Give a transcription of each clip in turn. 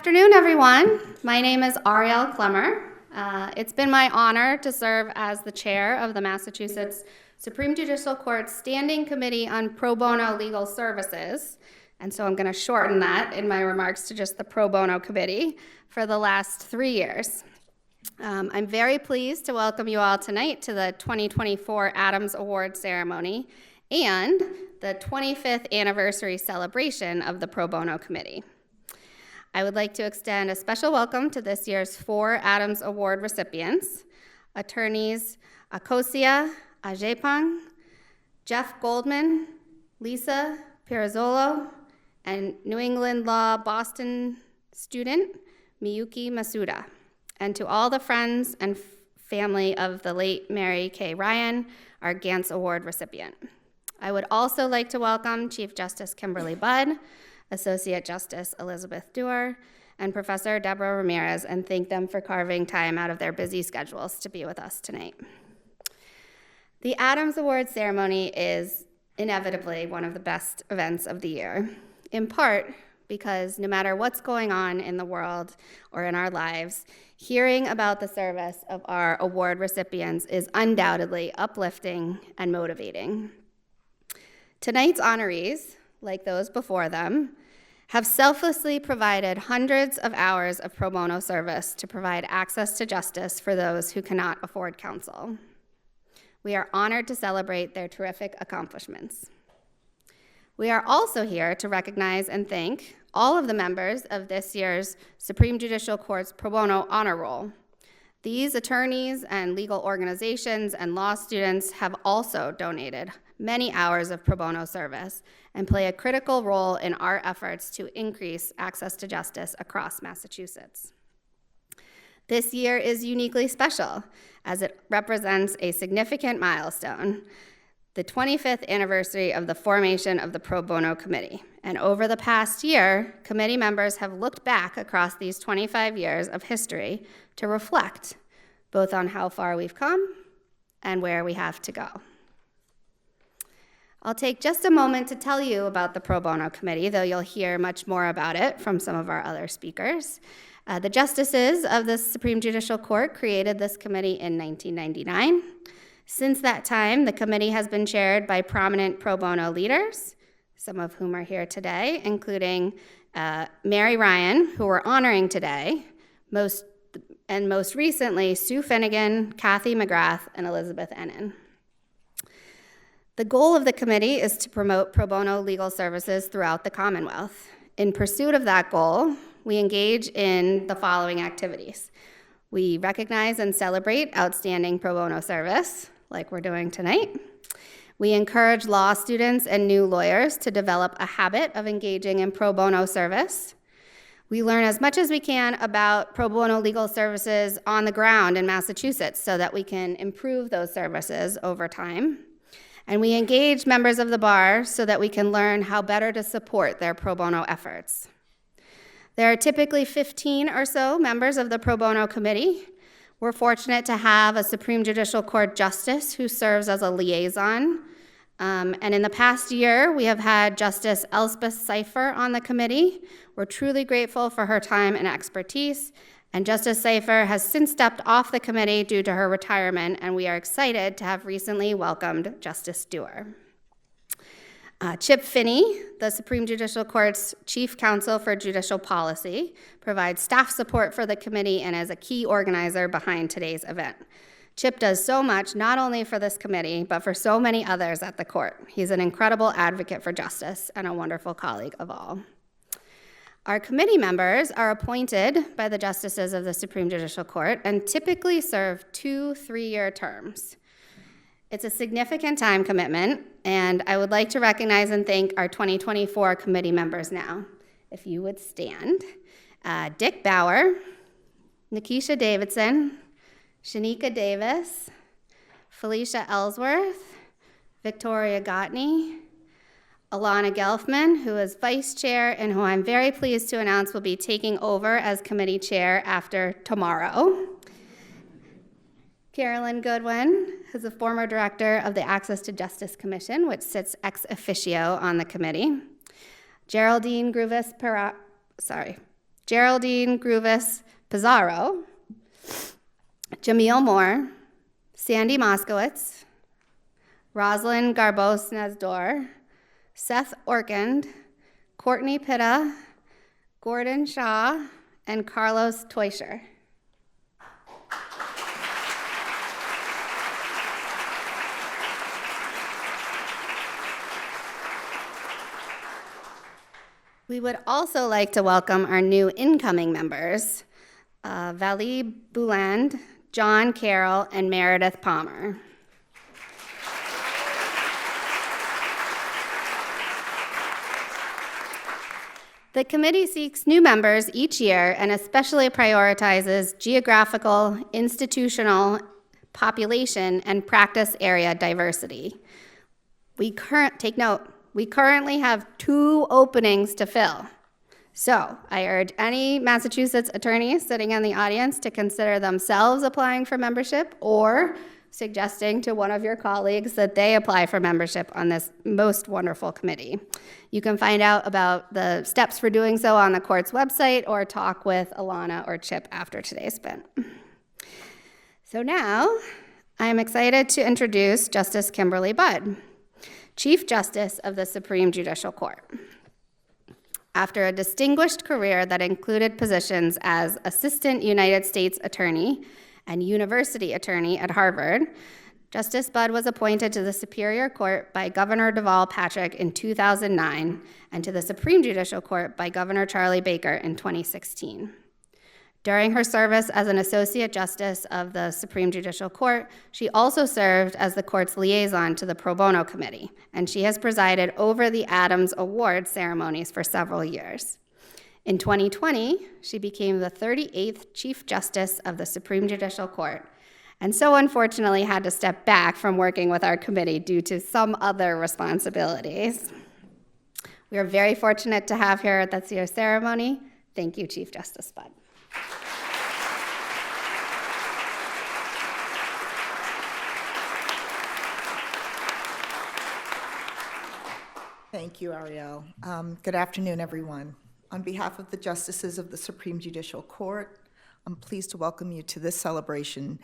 afternoon, everyone. My name is Ariel Clemmer. It's been my honor to serve as the chair of the Massachusetts Supreme Judicial Court Standing Committee on Pro Bono Legal Services, and so I'm going to shorten that in my remarks to just the Pro Bono Committee for the last 3 years. I'm very pleased to welcome you all tonight to the 2024 Adams Awards ceremony and the 25th anniversary celebration of the Pro Bono Committee. I would like to extend a special welcome to this year's 4 Adams Award recipients, attorneys Akosia Ajepang, Jeff Goldman, Lisa Pirazzolo, and New England Law Boston student Miyuki Masuda, and to all the friends and family of the late Mary K. Ryan, our Gantz Award recipient. I would also like to welcome Chief Justice Kimberly Budd, Associate Justice Elizabeth Dewar, and Professor Deborah Ramirez, and thank them for carving time out of their busy schedules to be with us tonight. The Adams Awards ceremony is inevitably one of the best events of the year, in part because no matter what's going on in the world or in our lives, hearing about the service of our award recipients is undoubtedly uplifting and motivating. Tonight's honorees, like those before them, have selflessly provided hundreds of hours of pro bono service to provide access to justice for those who cannot afford counsel. We are honored to celebrate their terrific accomplishments. We are also here to recognize and thank all of the members of this year's Supreme Judicial Court's Pro Bono Honor Roll. These attorneys and legal organizations and law students have also donated many hours of pro bono service and play a critical role in our efforts to increase access to justice across Massachusetts. This year is uniquely special as it represents a significant milestone, the 25th anniversary of the formation of the Pro Bono Committee. And over the past year, committee members have looked back across these 25 years of history to reflect both on how far we've come and where we have to go. I'll take just a moment to tell you about the Pro Bono Committee, though you'll hear much more about it from some of our other speakers. The justices of the Supreme Judicial Court created this committee in 1999. Since that time, the committee has been chaired by prominent pro bono leaders, some of whom are here today, including Mary Ryan, who we're honoring today, most recently, Sue Finnegan, Kathy McGrath, and Elizabeth Ennin. The goal of the committee is to promote pro bono legal services throughout the Commonwealth. In pursuit of that goal, we engage in the following activities. We recognize and celebrate outstanding pro bono service, like we're doing tonight. We encourage law students and new lawyers to develop a habit of engaging in pro bono service. We learn as much as we can about pro bono legal services on the ground in Massachusetts so that we can improve those services over time. And we engage members of the bar so that we can learn how better to support their pro bono efforts. There are typically 15 or so members of the Pro Bono Committee. We're fortunate to have a Supreme Judicial Court justice who serves as a liaison. And in the past year, we have had Justice Elspeth Seifer on the committee. We're truly grateful for her time and expertise. And Justice Seifer has since stepped off the committee due to her retirement, and we are excited to have recently welcomed Justice Dewar. Chip Finney, the Supreme Judicial Court's Chief Counsel for Judicial Policy, provides staff support for the committee and is a key organizer behind today's event. Chip does so much, not only for this committee, but for so many others at the court. He's an incredible advocate for justice and a wonderful colleague of all. Our committee members are appointed by the justices of the Supreme Judicial Court and typically serve 2 3-year terms. It's a significant time commitment, and I would like to recognize and thank our 2024 committee members now. If you would stand. Dick Bauer, Nikisha Davidson, Shanika Davis, Felicia Ellsworth, Victoria Gottney, Alana Gelfman, who is vice chair and who I'm very pleased to announce will be taking over as committee chair after tomorrow. Carolyn Goodwin, who's a former director of the Access to Justice Commission, which sits ex officio on the committee. Geraldine Gruvis Geraldine Gruvis Pizarro, Jamil Moore, Sandy Moskowitz, Rosalind Garbos Nasdor, Seth Orkind, Courtney Pitta, Gordon Shaw, and Carlos Teuscher. We would also like to welcome our new incoming members, Vali Bouland, John Carroll, and Meredith Palmer. The committee seeks new members each year and especially prioritizes geographical, institutional, population, and practice area diversity. Take note, we currently have 2 openings to fill. So I urge any Massachusetts attorneys sitting in the audience to consider themselves applying for membership or suggesting to one of your colleagues that they apply for membership on this most wonderful committee. You can find out about the steps for doing so on the court's website or talk with Alana or Chip after today's spin. So now I'm excited to introduce Justice Kimberly Budd, Chief Justice of the Supreme Judicial Court. After a distinguished career that included positions as Assistant United States Attorney and University Attorney at Harvard, Justice Budd was appointed to the Superior Court by Governor Deval Patrick in 2009 and to the Supreme Judicial Court by Governor Charlie Baker in 2016. During her service as an Associate Justice of the Supreme Judicial Court, she also served as the court's liaison to the Pro Bono Committee, and she has presided over the Adams Award ceremonies for several years. In 2020, she became the 38th Chief Justice of the Supreme Judicial Court, and so unfortunately had to step back from working with our committee due to some other responsibilities. We are very fortunate to have her at this year's ceremony. Thank you, Chief Justice Budd. Thank you, Ariel. Good afternoon, everyone. On behalf of the Justices of the Supreme Judicial Court, I'm pleased to welcome you to this celebration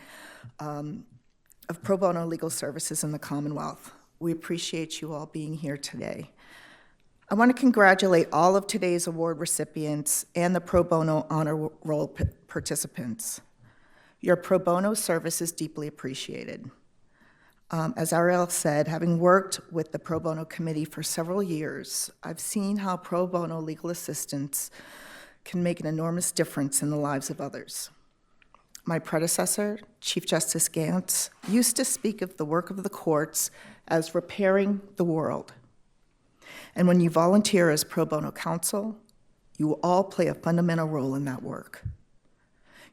of pro bono legal services in the Commonwealth. We appreciate you all being here today. I want to congratulate all of today's award recipients and the pro bono honor roll participants. Your pro bono service is deeply appreciated. As Ariel said, having worked with the Pro Bono Committee for several years, I've seen how pro bono legal assistance can make an enormous difference in the lives of others. My predecessor, Chief Justice Gantz, used to speak of the work of the courts as repairing the world. And when you volunteer as pro bono counsel, you all play a fundamental role in that work.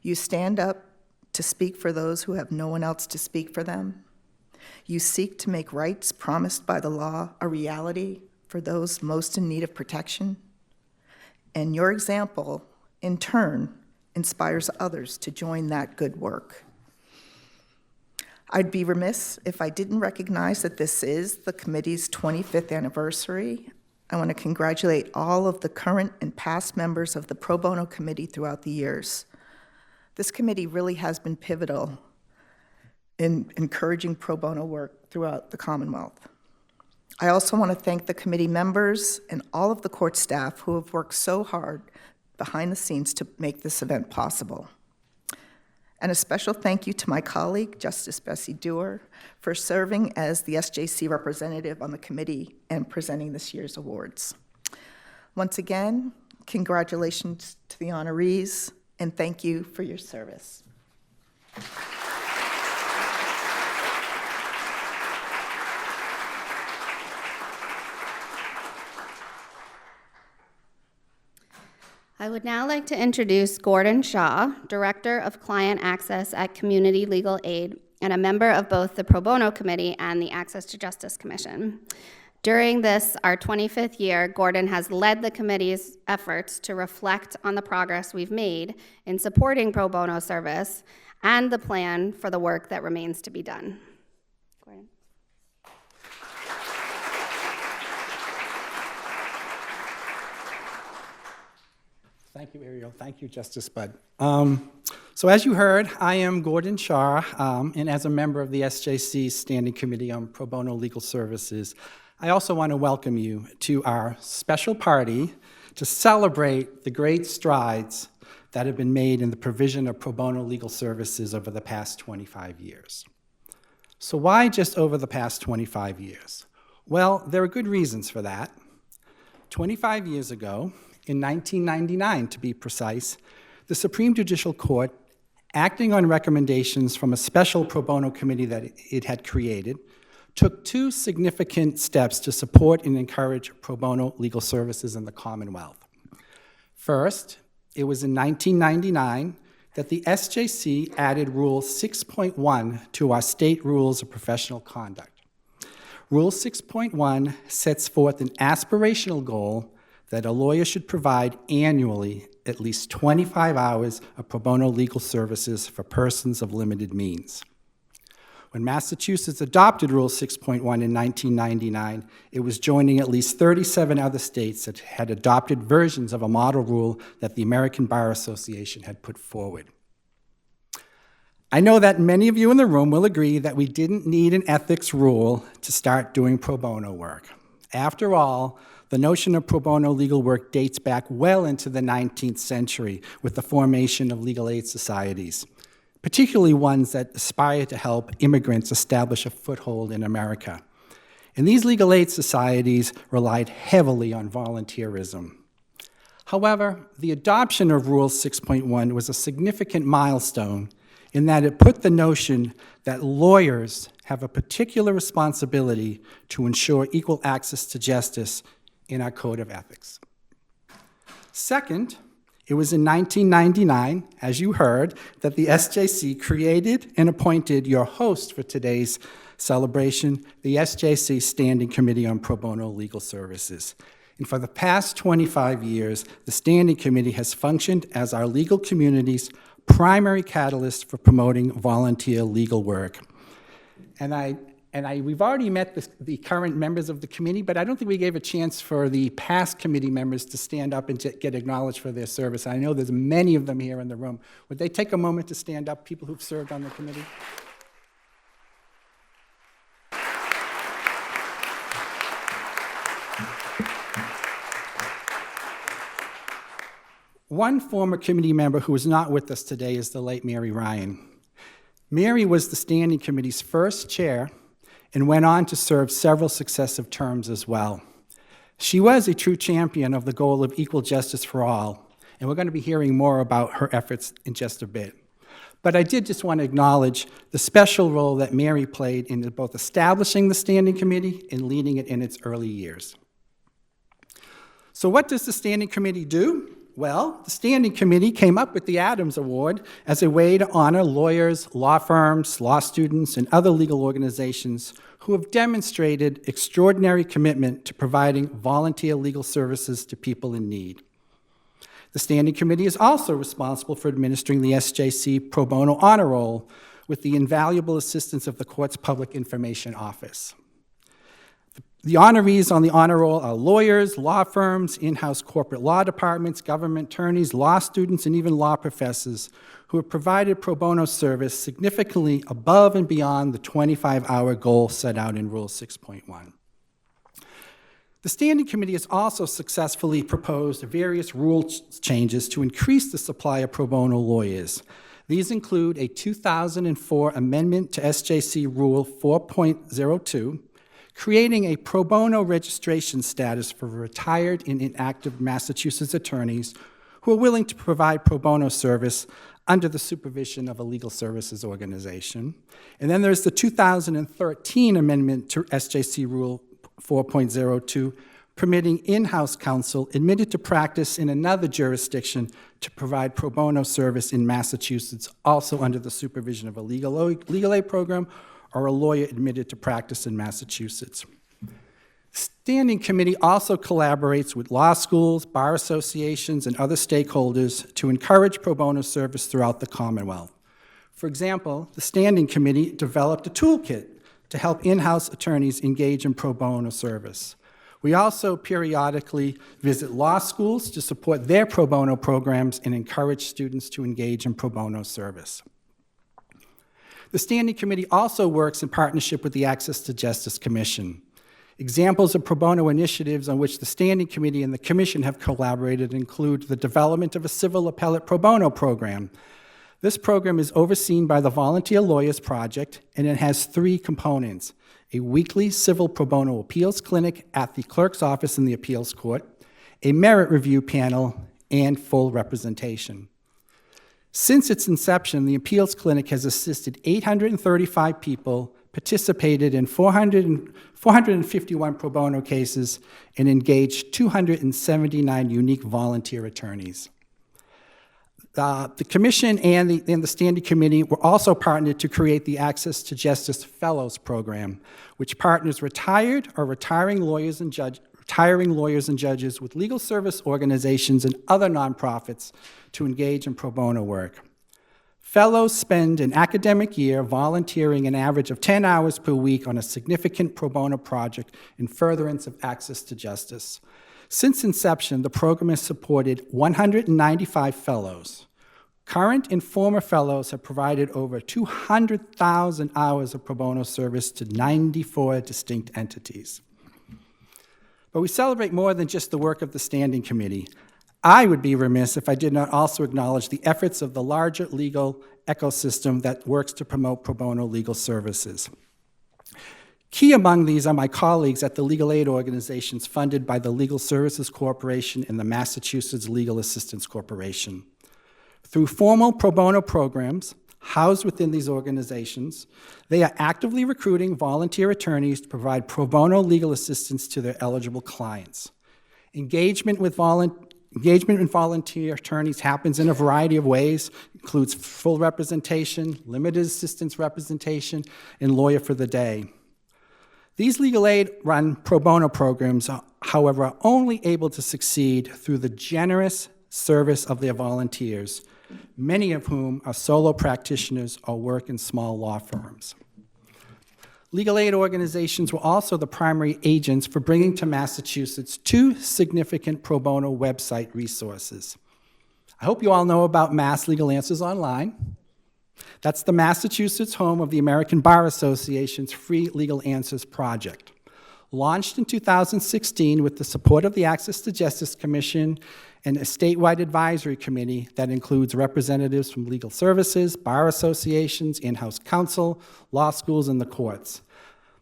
You stand up to speak for those who have no one else to speak for them. You seek to make rights promised by the law a reality for those most in need of protection. And your example, in turn, inspires others to join that good work. I'd be remiss if I didn't recognize that this is the committee's 25th anniversary. I want to congratulate all of the current and past members of the Pro Bono Committee throughout the years. This committee really has been pivotal in encouraging pro bono work throughout the Commonwealth. I also want to thank the committee members and all of the court staff who have worked so hard behind the scenes to make this event possible. And a special thank you to my colleague, Justice Bessie Dewar, for serving as the SJC representative on the committee and presenting this year's awards. Once again, congratulations to the honorees, and thank you for your service. I would now like to introduce Gordon Shaw, Director of Client Access at Community Legal Aid and a member of both the Pro Bono Committee and the Access to Justice Commission. During this, our 25th year, Gordon has led the committee's efforts to reflect on the progress we've made in supporting pro bono service and the plan for the work that remains to be done. Gordon. Thank you, Ariel. Thank you, Justice Budd. So as you heard, I am Gordon Shah, and as a member of the SJC's Standing Committee on Pro Bono Legal Services, I also want to welcome you to our special party to celebrate the great strides that have been made in the provision of pro bono legal services over the past 25 years. So why just over the past 25 years? Well, there are good reasons for that. 25 years ago, in 1999 to be precise, the Supreme Judicial Court, acting on recommendations from a special pro bono committee that it had created, took two significant steps to support and encourage pro bono legal services in the Commonwealth. First, it was in 1999 that the SJC added Rule 6.1 to our state rules of professional conduct. Rule 6.1 sets forth an aspirational goal that a lawyer should provide annually at least 25 hours of pro bono legal services for persons of limited means. When Massachusetts adopted Rule 6.1 in 1999, it was joining at least 37 other states that had adopted versions of a model rule that the American Bar Association had put forward. I know that many of you in the room will agree that we didn't need an ethics rule to start doing pro bono work. After all, the notion of pro bono legal work dates back well into the 19th century with the formation of legal aid societies, particularly ones that aspire to help immigrants establish a foothold in America. And these legal aid societies relied heavily on volunteerism. However, the adoption of Rule 6.1 was a significant milestone in that it put the notion that lawyers have a particular responsibility to ensure equal access to justice in our code of ethics. Second, it was in 1999, as you heard, that the SJC created and appointed your host for today's celebration, the SJC Standing Committee on Pro Bono Legal Services. And for the past 25 years, the Standing Committee has functioned as our legal community's primary catalyst for promoting volunteer legal work. We've already met the current members of the committee, but I don't think we gave a chance for the past committee members to stand up and to get acknowledged for their service. I know there's many of them here in the room. Would they take a moment to stand up, people who've served on the committee? One former committee member who is not with us today is the late Mary Ryan. Mary was the Standing Committee's first chair and went on to serve several successive terms as well. She was a true champion of the goal of equal justice for all, and we're going to be hearing more about her efforts in just a bit. But I did just want to acknowledge the special role that Mary played in both establishing the Standing Committee and leading it in its early years. So what does the Standing Committee do? Well, the Standing Committee came up with the Adams Award as a way to honor lawyers, law firms, law students, and other legal organizations who have demonstrated extraordinary commitment to providing volunteer legal services to people in need. The Standing Committee is also responsible for administering the SJC Pro Bono Honor Roll with the invaluable assistance of the Court's Public Information Office. The honorees on the honor roll are lawyers, law firms, in-house corporate law departments, government attorneys, law students, and even law professors who have provided pro bono service significantly above and beyond the 25-hour goal set out in Rule 6.1. The Standing Committee has also successfully proposed various rule changes to increase the supply of pro bono lawyers. These include a 2004 amendment to SJC Rule 4.02, creating a pro bono registration status for retired and inactive Massachusetts attorneys who are willing to provide pro bono service under the supervision of a legal services organization. And then there's the 2013 amendment to SJC Rule 4.02, permitting in-house counsel admitted to practice in another jurisdiction to provide pro bono service in Massachusetts, also under the supervision of a legal aid program or a lawyer admitted to practice in Massachusetts. Standing Committee also collaborates with law schools, bar associations, and other stakeholders to encourage pro bono service throughout the Commonwealth. For example, the Standing Committee developed a toolkit to help in-house attorneys engage in pro bono service. We also periodically visit law schools to support their pro bono programs and encourage students to engage in pro bono service. The Standing Committee also works in partnership with the Access to Justice Commission. Examples of pro bono initiatives on which the Standing Committee and the Commission have collaborated include the development of a civil appellate pro bono program. This program is overseen by the Volunteer Lawyers Project, and it has 3 components: a weekly civil pro bono appeals clinic at the clerk's office in the appeals court, a merit review panel, and full representation. Since its inception, the appeals clinic has assisted 835 people, participated in 451 pro bono cases, and engaged 279 unique volunteer attorneys. The Commission and the Standing Committee were also partnered to create the Access to Justice Fellows Program, which partners retired or retiring lawyers and judges with legal service organizations and other nonprofits to engage in pro bono work. Fellows spend an academic year volunteering an average of 10 hours per week on a significant pro bono project in furtherance of access to justice. Since inception, the program has supported 195 fellows. Current and former fellows have provided over 200,000 hours of pro bono service to 94 distinct entities. But we celebrate more than just the work of the Standing Committee. I would be remiss if I did not also acknowledge the efforts of the larger legal ecosystem that works to promote pro bono legal services. Key among these are my colleagues at the legal aid organizations funded by the Legal Services Corporation and the Massachusetts Legal Assistance Corporation. Through formal pro bono programs housed within these organizations, they are actively recruiting volunteer attorneys to provide pro bono legal assistance to their eligible clients. Engagement with volunteer attorneys happens in a variety of ways, includes full representation, limited assistance representation, and lawyer for the day. These legal aid-run pro bono programs, however, are only able to succeed through the generous service of their volunteers, many of whom are solo practitioners or work in small law firms. Legal aid organizations were also the primary agents for bringing to Massachusetts 2 significant pro bono website resources. I hope you all know about Mass Legal Answers Online. That's the Massachusetts home of the American Bar Association's Free Legal Answers Project. Launched in 2016 with the support of the Access to Justice Commission and a statewide advisory committee that includes representatives from legal services, bar associations, in-house counsel, law schools, and the courts.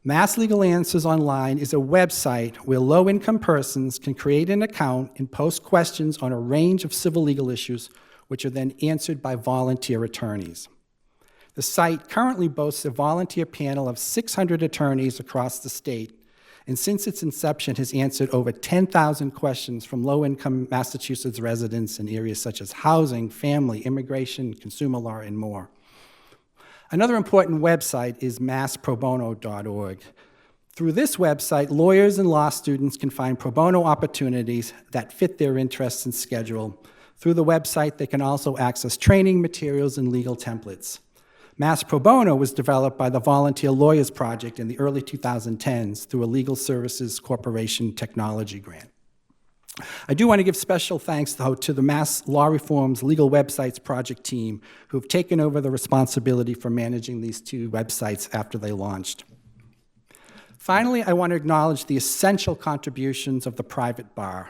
Mass Legal Answers Online is a website where low-income persons can create an account and post questions on a range of civil legal issues, which are then answered by volunteer attorneys. The site currently boasts a volunteer panel of 600 attorneys across the state, and since its inception has answered over 10,000 questions from low-income Massachusetts residents in areas such as housing, family, immigration, consumer law, and more. Another important website is massprobono.org. Through this website, lawyers and law students can find pro bono opportunities that fit their interests and schedule. Through the website, they can also access training materials and legal templates. Mass Pro Bono was developed by the Volunteer Lawyers Project in the early 2010s through a Legal Services Corporation technology grant. I do want to give special thanks, though, to the Mass Law Reform's Legal Websites Project team, who have taken over the responsibility for managing these 2 websites after they launched. Finally, I want to acknowledge the essential contributions of the private bar.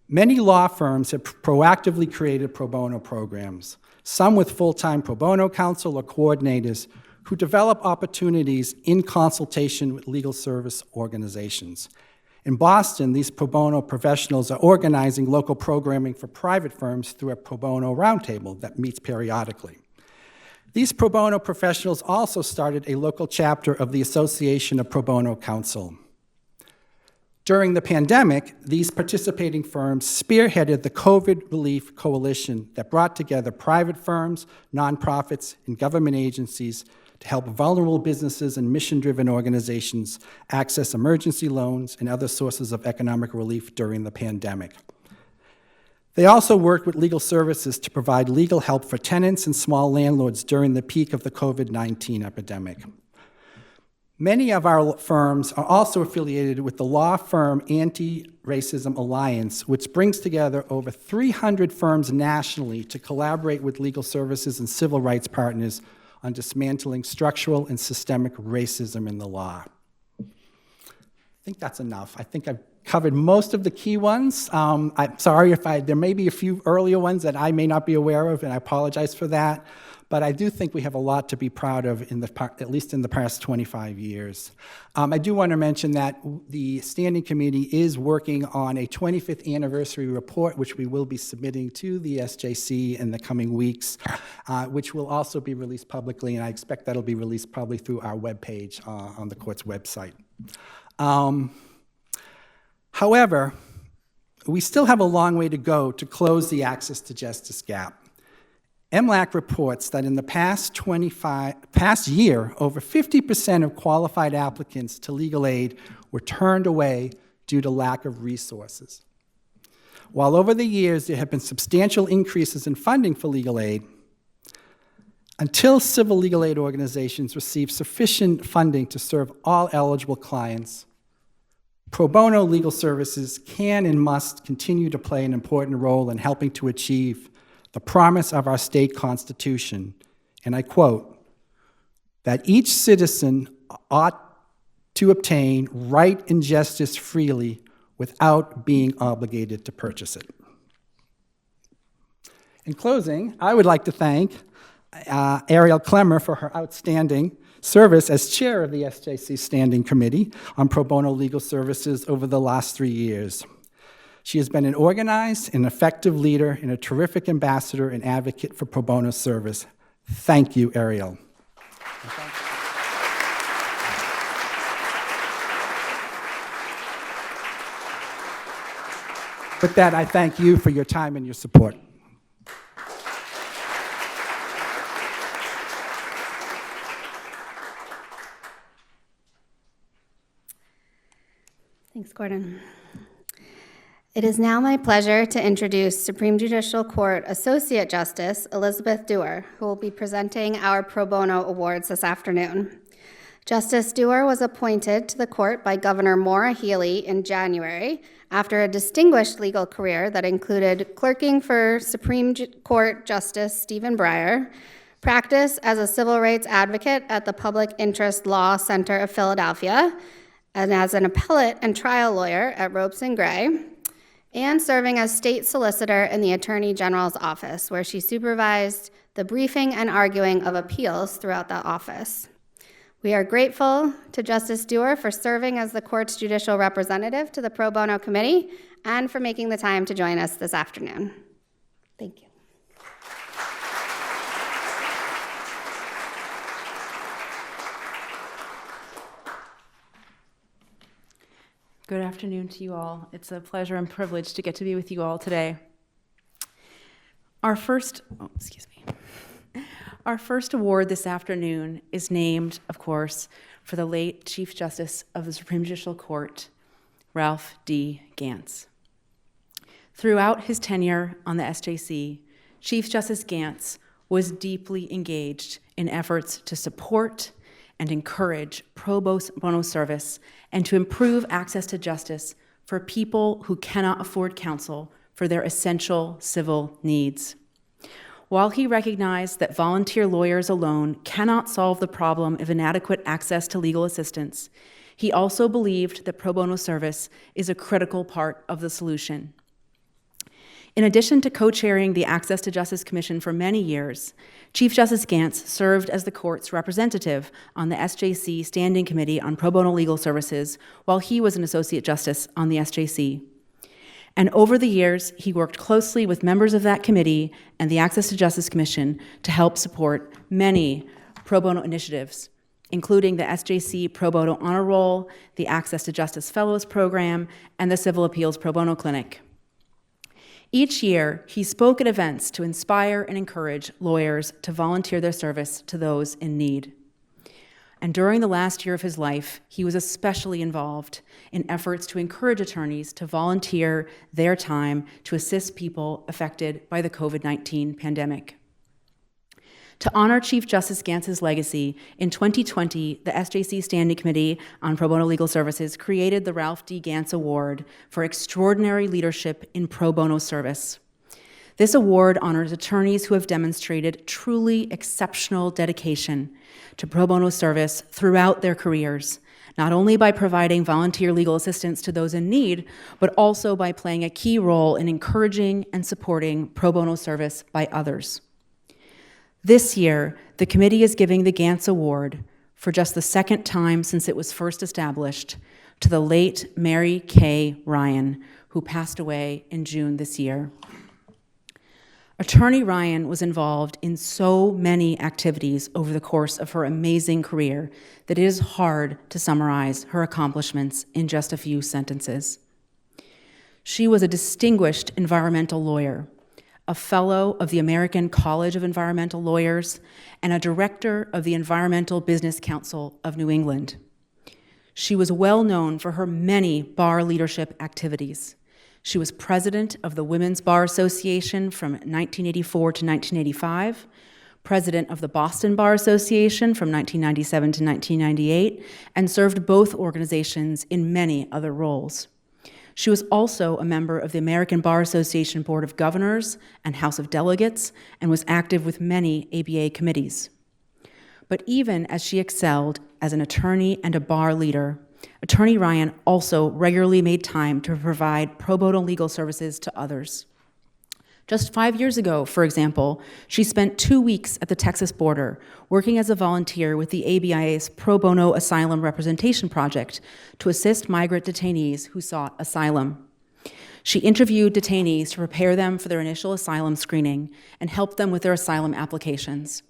Many law firms have proactively created pro bono programs, some with full-time pro bono counsel or coordinators who develop opportunities in consultation with legal service organizations. In Boston, these pro bono professionals are organizing local programming for private firms through a pro bono roundtable that meets periodically. These pro bono professionals also started a local chapter of the Association of Pro Bono Counsel. During the pandemic, these participating firms spearheaded the COVID Relief Coalition that brought together private firms, nonprofits, and government agencies to help vulnerable businesses and mission-driven organizations access emergency loans and other sources of economic relief during the pandemic. They also worked with legal services to provide legal help for tenants and small landlords during the peak of the COVID-19 epidemic. Many of our firms are also affiliated with the law firm Anti-Racism Alliance, which brings together over 300 firms nationally to collaborate with legal services and civil rights partners on dismantling structural and systemic racism in the law. I think that's enough. I think I've covered most of the key ones. I'm sorry if there may be a few earlier ones that I may not be aware of, and I apologize for that. But I do think we have a lot to be proud of, at least in the past 25 years. I do want to mention that the Standing Committee is working on a 25th anniversary report, which we will be submitting to the SJC in the coming weeks, which will also be released publicly, and I expect that'll be released probably through our webpage on the court's website. However, we still have a long way to go to close the access to justice gap. MLAC reports that in the past year, over 50% of qualified applicants to legal aid were turned away due to lack of resources. While over the years there have been substantial increases in funding for legal aid, until civil legal aid organizations receive sufficient funding to serve all eligible clients, pro bono legal services can and must continue to play an important role in helping to achieve the promise of our state constitution, and I quote, that each citizen ought to obtain right and justice freely without being obligated to purchase it. In closing, I would like to thank Ariel Clemmer for her outstanding service as chair of the SJC Standing Committee on Pro Bono Legal Services over the last 3 years. She has been an organized and effective leader and a terrific ambassador and advocate for pro bono service. Thank you, Ariel. With that, I thank you for your time and your support. Thanks, Gordon. It is now my pleasure to introduce Supreme Judicial Court Associate Justice Elizabeth Dewar, who will be presenting our Pro Bono Awards this afternoon. Justice Dewar was appointed to the court by Governor Maura Healey in January after a distinguished legal career that included clerking for Supreme Court Justice Stephen Breyer, practice as a civil rights advocate at the Public Interest Law Center of Philadelphia, and as an appellate and trial lawyer at Ropes & Gray, and serving as state solicitor in the Attorney General's office, where she supervised the briefing and arguing of appeals throughout that office. We are grateful to Justice Dewar for serving as the court's judicial representative to the Pro Bono Committee and for making the time to join us this afternoon. Thank you. Good afternoon to you all. It's a pleasure and privilege to get to be with you all today. Our first award this afternoon is named, of course, for the late Chief Justice of the Supreme Judicial Court, Ralph D. Gantz. Throughout his tenure on the SJC, Chief Justice Gantz was deeply engaged in efforts to support and encourage pro bono service and to improve access to justice for people who cannot afford counsel for their essential civil needs. While he recognized that volunteer lawyers alone cannot solve the problem of inadequate access to legal assistance, he also believed that pro bono service is a critical part of the solution. In addition to co-chairing the Access to Justice Commission for many years, Chief Justice Gantz served as the court's representative on the SJC Standing Committee on Pro Bono Legal Services while he was an Associate Justice on the SJC. And over the years, he worked closely with members of that committee and the Access to Justice Commission to help support many pro bono initiatives, including the SJC Pro Bono Honor Roll, the Access to Justice Fellows Program, and the Civil Appeals Pro Bono Clinic. Each year, he spoke at events to inspire and encourage lawyers to volunteer their service to those in need. And during the last year of his life, he was especially involved in efforts to encourage attorneys to volunteer their time to assist people affected by the COVID-19 pandemic. To honor Chief Justice Gantz's legacy, in 2020, the SJC Standing Committee on Pro Bono Legal Services created the Ralph D. Gantz Award for extraordinary leadership in pro bono service. This award honors attorneys who have demonstrated truly exceptional dedication to pro bono service throughout their careers, not only by providing volunteer legal assistance to those in need, but also by playing a key role in encouraging and supporting pro bono service by others. This year, the committee is giving the Gantz Award, for just the second time since it was first established, to the late Mary Kay Ryan, who passed away in June this year. Attorney Ryan was involved in so many activities over the course of her amazing career that it is hard to summarize her accomplishments in just a few sentences. She was a distinguished environmental lawyer, a fellow of the American College of Environmental Lawyers, and a director of the Environmental Business Council of New England. She was well known for her many bar leadership activities. She was president of the Women's Bar Association from 1984 to 1985, president of the Boston Bar Association from 1997 to 1998, and served both organizations in many other roles. She was also a member of the American Bar Association Board of Governors and House of Delegates, and was active with many ABA committees. But even as she excelled as an attorney and a bar leader, Attorney Ryan also regularly made time to provide pro bono legal services to others. Just 5 years ago, for example, she spent 2 weeks at the Texas border working as a volunteer with the ABI's Pro Bono Asylum Representation Project to assist migrant detainees who sought asylum. She interviewed detainees to prepare them for their initial asylum screening and helped them with their asylum applications.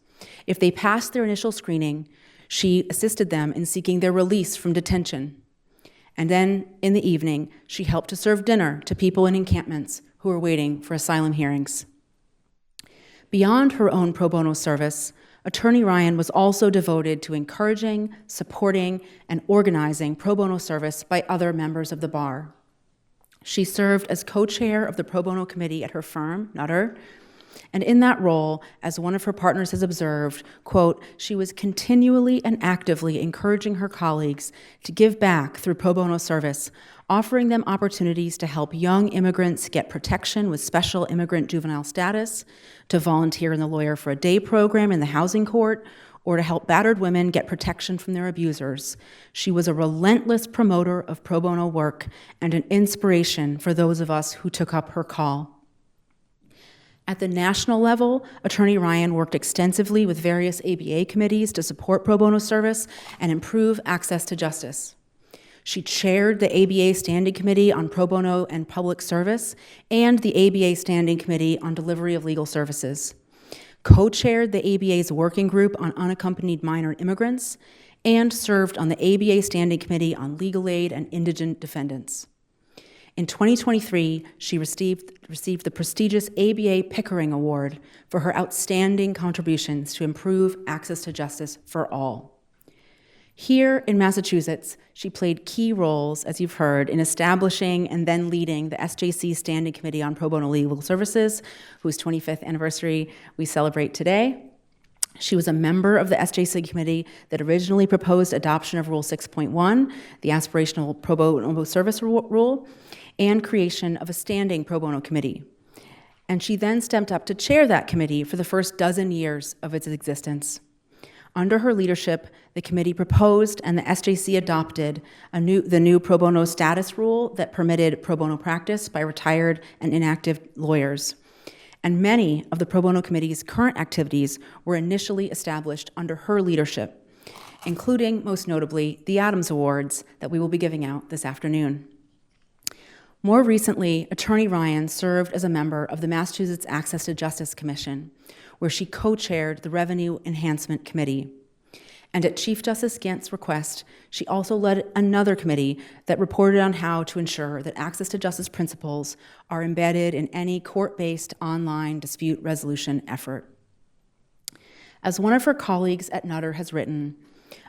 If they passed their initial screening, she assisted them in seeking their release from detention. And then, in the evening, she helped to serve dinner to people in encampments who were waiting for asylum hearings. Beyond her own pro bono service, Attorney Ryan was also devoted to encouraging, supporting, and organizing pro bono service by other members of the bar. She served as co-chair of the pro bono committee at her firm, Nutter, and in that role, as one of her partners has observed, quote, she was continually and actively encouraging her colleagues to give back through pro bono service, offering them opportunities to help young immigrants get protection with special immigrant juvenile status, to volunteer in the Lawyer for a Day program in the housing court, or to help battered women get protection from their abusers. She was a relentless promoter of pro bono work and an inspiration for those of us who took up her call. At the national level, Attorney Ryan worked extensively with various ABA committees to support pro bono service and improve access to justice. She chaired the ABA Standing Committee on Pro Bono and Public Service and the ABA Standing Committee on Delivery of Legal Services, co-chaired the ABA's Working Group on Unaccompanied Minor Immigrants, and served on the ABA Standing Committee on Legal Aid and Indigent Defendants. In 2023, she received the prestigious ABA Pickering Award for her outstanding contributions to improve access to justice for all. Here in Massachusetts, she played key roles, as you've heard, in establishing and then leading the SJC Standing Committee on Pro Bono Legal Services, whose 25th anniversary we celebrate today. She was a member of the SJC committee that originally proposed adoption of Rule 6.1, the aspirational pro bono service rule, and creation of a standing pro bono committee. And she then stepped up to chair that committee for the first dozen years of its existence. Under her leadership, the committee proposed and the SJC adopted the new pro bono status rule that permitted pro bono practice by retired and inactive lawyers. And many of the pro bono committee's current activities were initially established under her leadership, including, most notably, the Adams Awards that we will be giving out this afternoon. More recently, Attorney Ryan served as a member of the Massachusetts Access to Justice Commission, where she co-chaired the Revenue Enhancement Committee. And at Chief Justice Gantz's request, she also led another committee that reported on how to ensure that access to justice principles are embedded in any court-based online dispute resolution effort. As one of her colleagues at Nutter has written,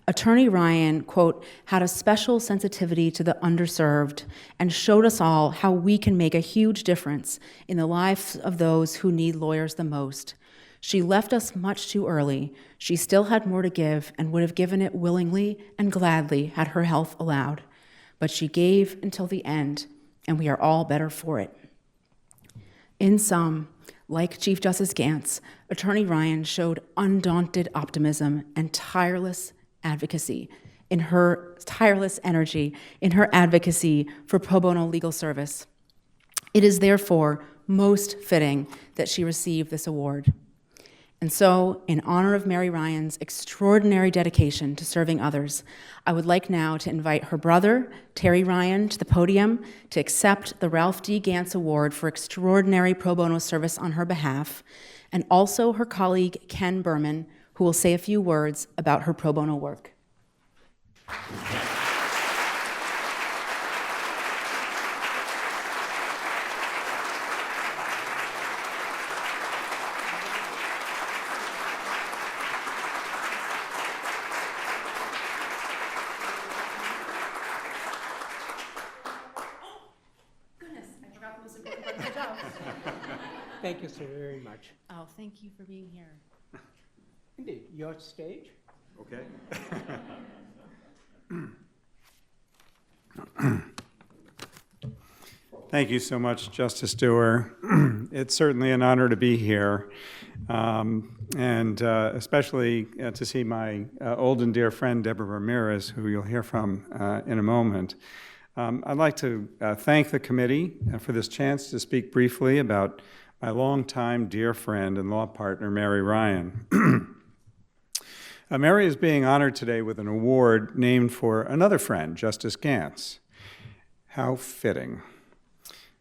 Attorney Ryan, quote, had a special sensitivity to the underserved and showed us all how we can make a huge difference in the lives of those who need lawyers the most. She left us much too early. She still had more to give and would have given it willingly and gladly had her health allowed. But she gave until the end, and we are all better for it. In sum, like Chief Justice Gantz, Attorney Ryan showed undaunted optimism and tireless advocacy in her tireless energy in her advocacy for pro bono legal service. It is therefore most fitting that she receive this award. And so, in honor of Mary Ryan's extraordinary dedication to serving others, I would like now to invite her brother, Terry Ryan, to the podium to accept the Ralph D. Gantz Award for extraordinary pro bono service on her behalf, and also her colleague, Ken Berman, who will say a few words about her pro bono work. Thank you so very much. Oh, thank you for being here. Indeed, your stage. Okay. Thank you so much, Justice Dewar. It's certainly an honor to be here, and especially to see my old and dear friend, Deborah Ramirez, who you'll hear from in a moment. I'd like to thank the committee for this chance to speak briefly about my longtime dear friend and law partner, Mary Ryan. Mary is being honored today with an award named for another friend, Justice Gantz. How fitting.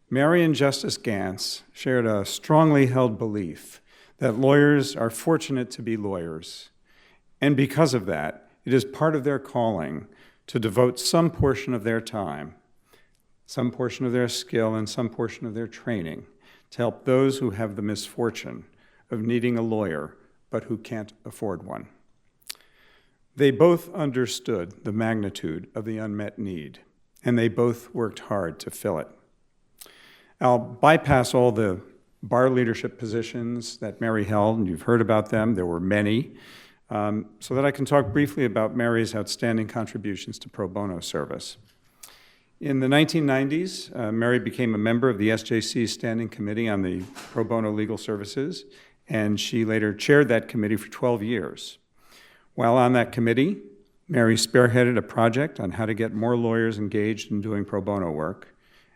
Mary and Justice Gantz shared a strongly held belief that lawyers are fortunate to be lawyers, and because of that, it is part of their calling to devote some portion of their time, some portion of their skill, and some portion of their training to help those who have the misfortune of needing a lawyer but who can't afford one. They both understood the magnitude of the unmet need, and they both worked hard to fill it. I'll bypass all the bar leadership positions that Mary held, and you've heard about them. There were many, so that I can talk briefly about Mary's outstanding contributions to pro bono service. In the 1990s, Mary became a member of the SJC Standing Committee on the Pro Bono Legal Services, and she later chaired that committee for 12 years. While on that committee, Mary spearheaded a project on how to get more lawyers engaged in doing pro bono work.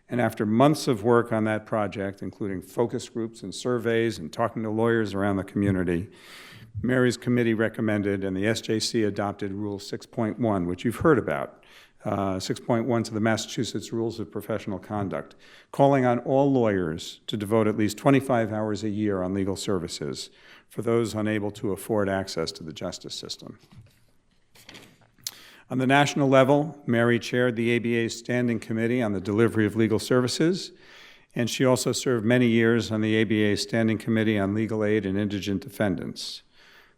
And after months of work on that project, including focus groups and surveys and talking to lawyers around the community, Mary's committee recommended and the SJC adopted Rule 6.1, which you've heard about, 6.1 to the Massachusetts Rules of Professional Conduct, calling on all lawyers to devote at least 25 hours a year on legal services for those unable to afford access to the justice system. On the national level, Mary chaired the ABA's Standing Committee on the Delivery of Legal Services, and she also served many years on the ABA's Standing Committee on Legal Aid and Indigent Defendants.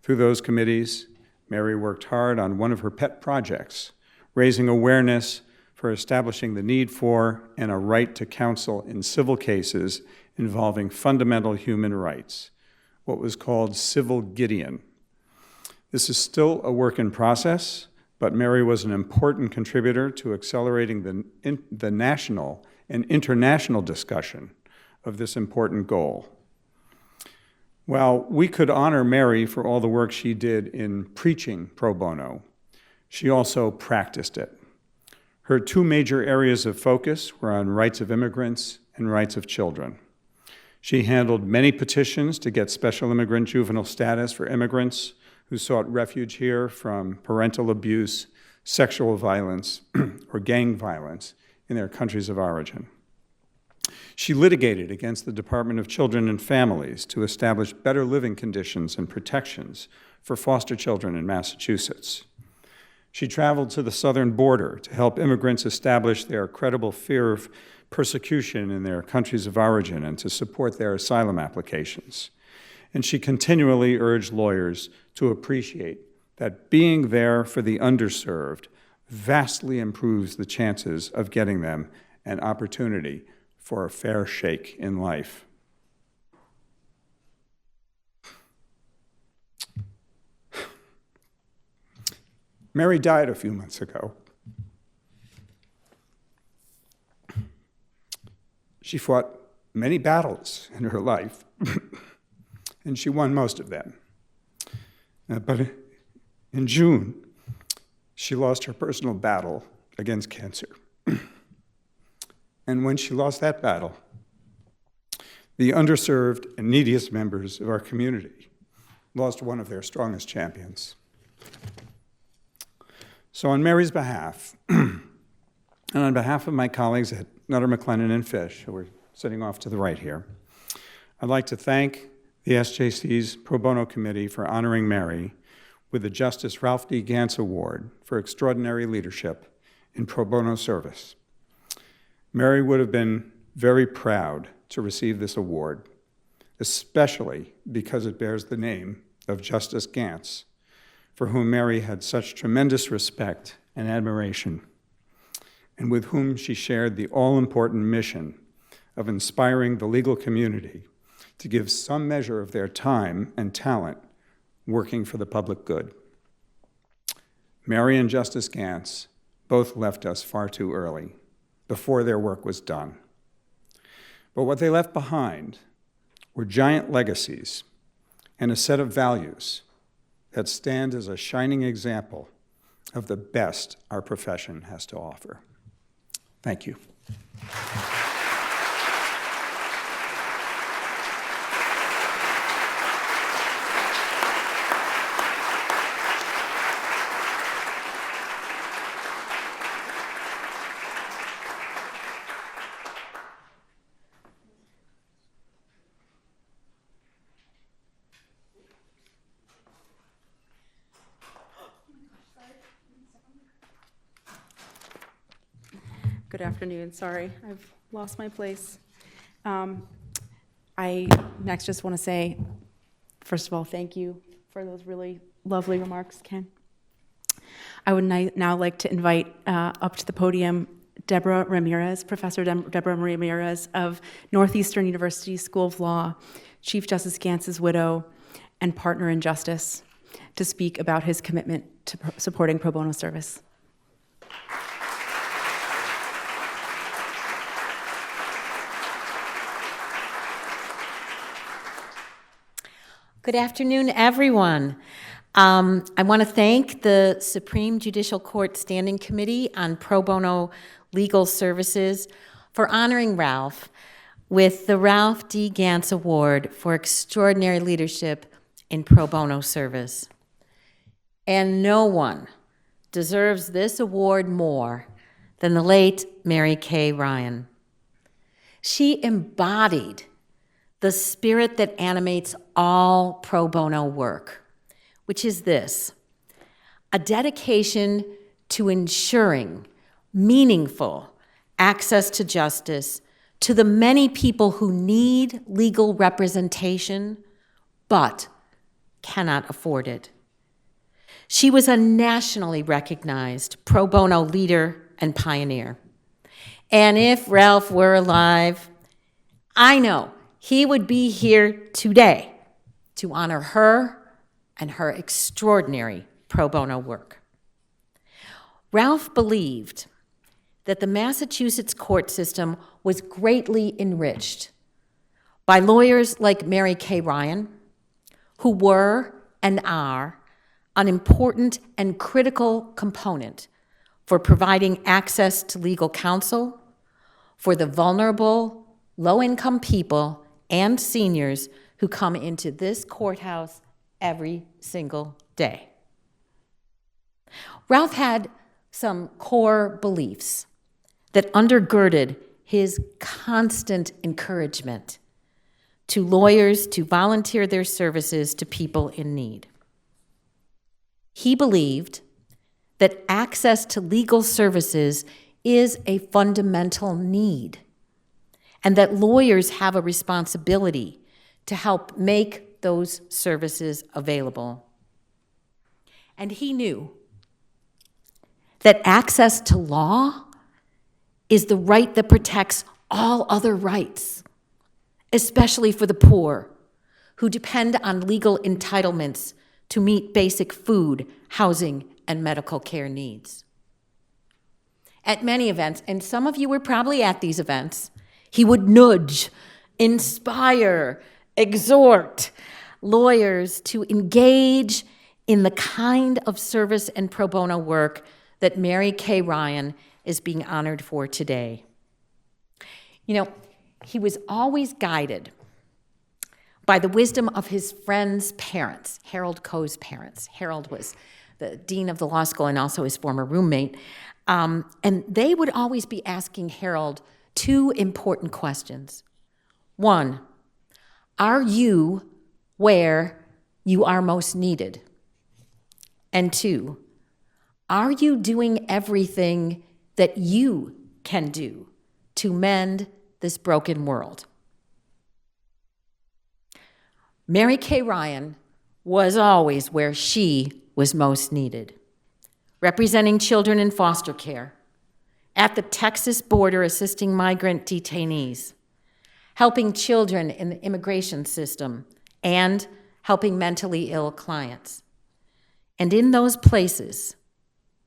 Through those committees, Mary worked hard on one of her pet projects, raising awareness for establishing the need for and a right to counsel in civil cases involving fundamental human rights, what was called Civil Gideon. This is still a work in process, but Mary was an important contributor to accelerating the national and international discussion of this important goal. While we could honor Mary for all the work she did in preaching pro bono, she also practiced it. Her two major areas of focus were on rights of immigrants and rights of children. She handled many petitions to get special immigrant juvenile status for immigrants who sought refuge here from parental abuse, sexual violence, or gang violence in their countries of origin. She litigated against the Department of Children and Families to establish better living conditions and protections for foster children in Massachusetts. She traveled to the southern border to help immigrants establish their credible fear of persecution in their countries of origin and to support their asylum applications. And she continually urged lawyers to appreciate that being there for the underserved vastly improves the chances of getting them an opportunity for a fair shake in life. Mary died a few months ago. She fought many battles in her life, and she won most of them. But in June, she lost her personal battle against cancer. And when she lost that battle, the underserved and neediest members of our community lost one of their strongest champions. So on Mary's behalf, and on behalf of my colleagues at Nutter, McLennan, and Fish, who are sitting off to the right here, I'd like to thank the SJC's Pro Bono Committee for honoring Mary with the Justice Ralph D. Gantz Award for extraordinary leadership in pro bono service. Mary would have been very proud to receive this award, especially because it bears the name of Justice Gantz, for whom Mary had such tremendous respect and admiration, and with whom she shared the all-important mission of inspiring the legal community to give some measure of their time and talent working for the public good. Mary and Justice Gantz both left us far too early, before their work was done. But what they left behind were giant legacies and a set of values that stand as a shining example of the best our profession has to offer. Thank you. Good afternoon. Sorry, I've lost my place. I next just want to say, first of all, thank you for those really lovely remarks, Ken. I would now like to invite up to the podium Deborah Ramirez, Professor Deborah Ramirez of Northeastern University School of Law, Chief Justice Gantz's widow, and partner in justice, to speak about his commitment to supporting pro bono service. Good afternoon, everyone. I want to thank the Supreme Judicial Court Standing Committee on Pro Bono Legal Services for honoring Ralph with the Ralph D. Gantz Award for extraordinary leadership in pro bono service. And no one deserves this award more than the late Mary Kay Ryan. She embodied the spirit that animates all pro bono work, which is this: a dedication to ensuring meaningful access to justice to the many people who need legal representation but cannot afford it. She was a nationally recognized pro bono leader and pioneer. And if Ralph were alive, I know he would be here today to honor her and her extraordinary pro bono work. Ralph believed that the Massachusetts court system was greatly enriched by lawyers like Mary Kay Ryan, who were and are an important and critical component for providing access to legal counsel for the vulnerable, low-income people and seniors who come into this courthouse every single day. Ralph had some core beliefs that undergirded his constant encouragement to lawyers to volunteer their services to people in need. He believed that access to legal services is a fundamental need, and that lawyers have a responsibility to help make those services available. And he knew that access to law is the right that protects all other rights, especially for the poor, who depend on legal entitlements to meet basic food, housing, and medical care needs. At many events, and some of you were probably at these events, he would nudge, inspire, exhort lawyers to engage in the kind of service and pro bono work that Mary Kay Ryan is being honored for today. You know, he was always guided by the wisdom of his friend's parents, Harold Coe's parents. Harold was the dean of the law school and also his former roommate. And they would always be asking Harold two important questions. One, are you where you are most needed? And two, are you doing everything that you can do to mend this broken world? Mary Kay Ryan was always where she was most needed, representing children in foster care, at the Texas border assisting migrant detainees, helping children in the immigration system, and helping mentally ill clients. And in those places,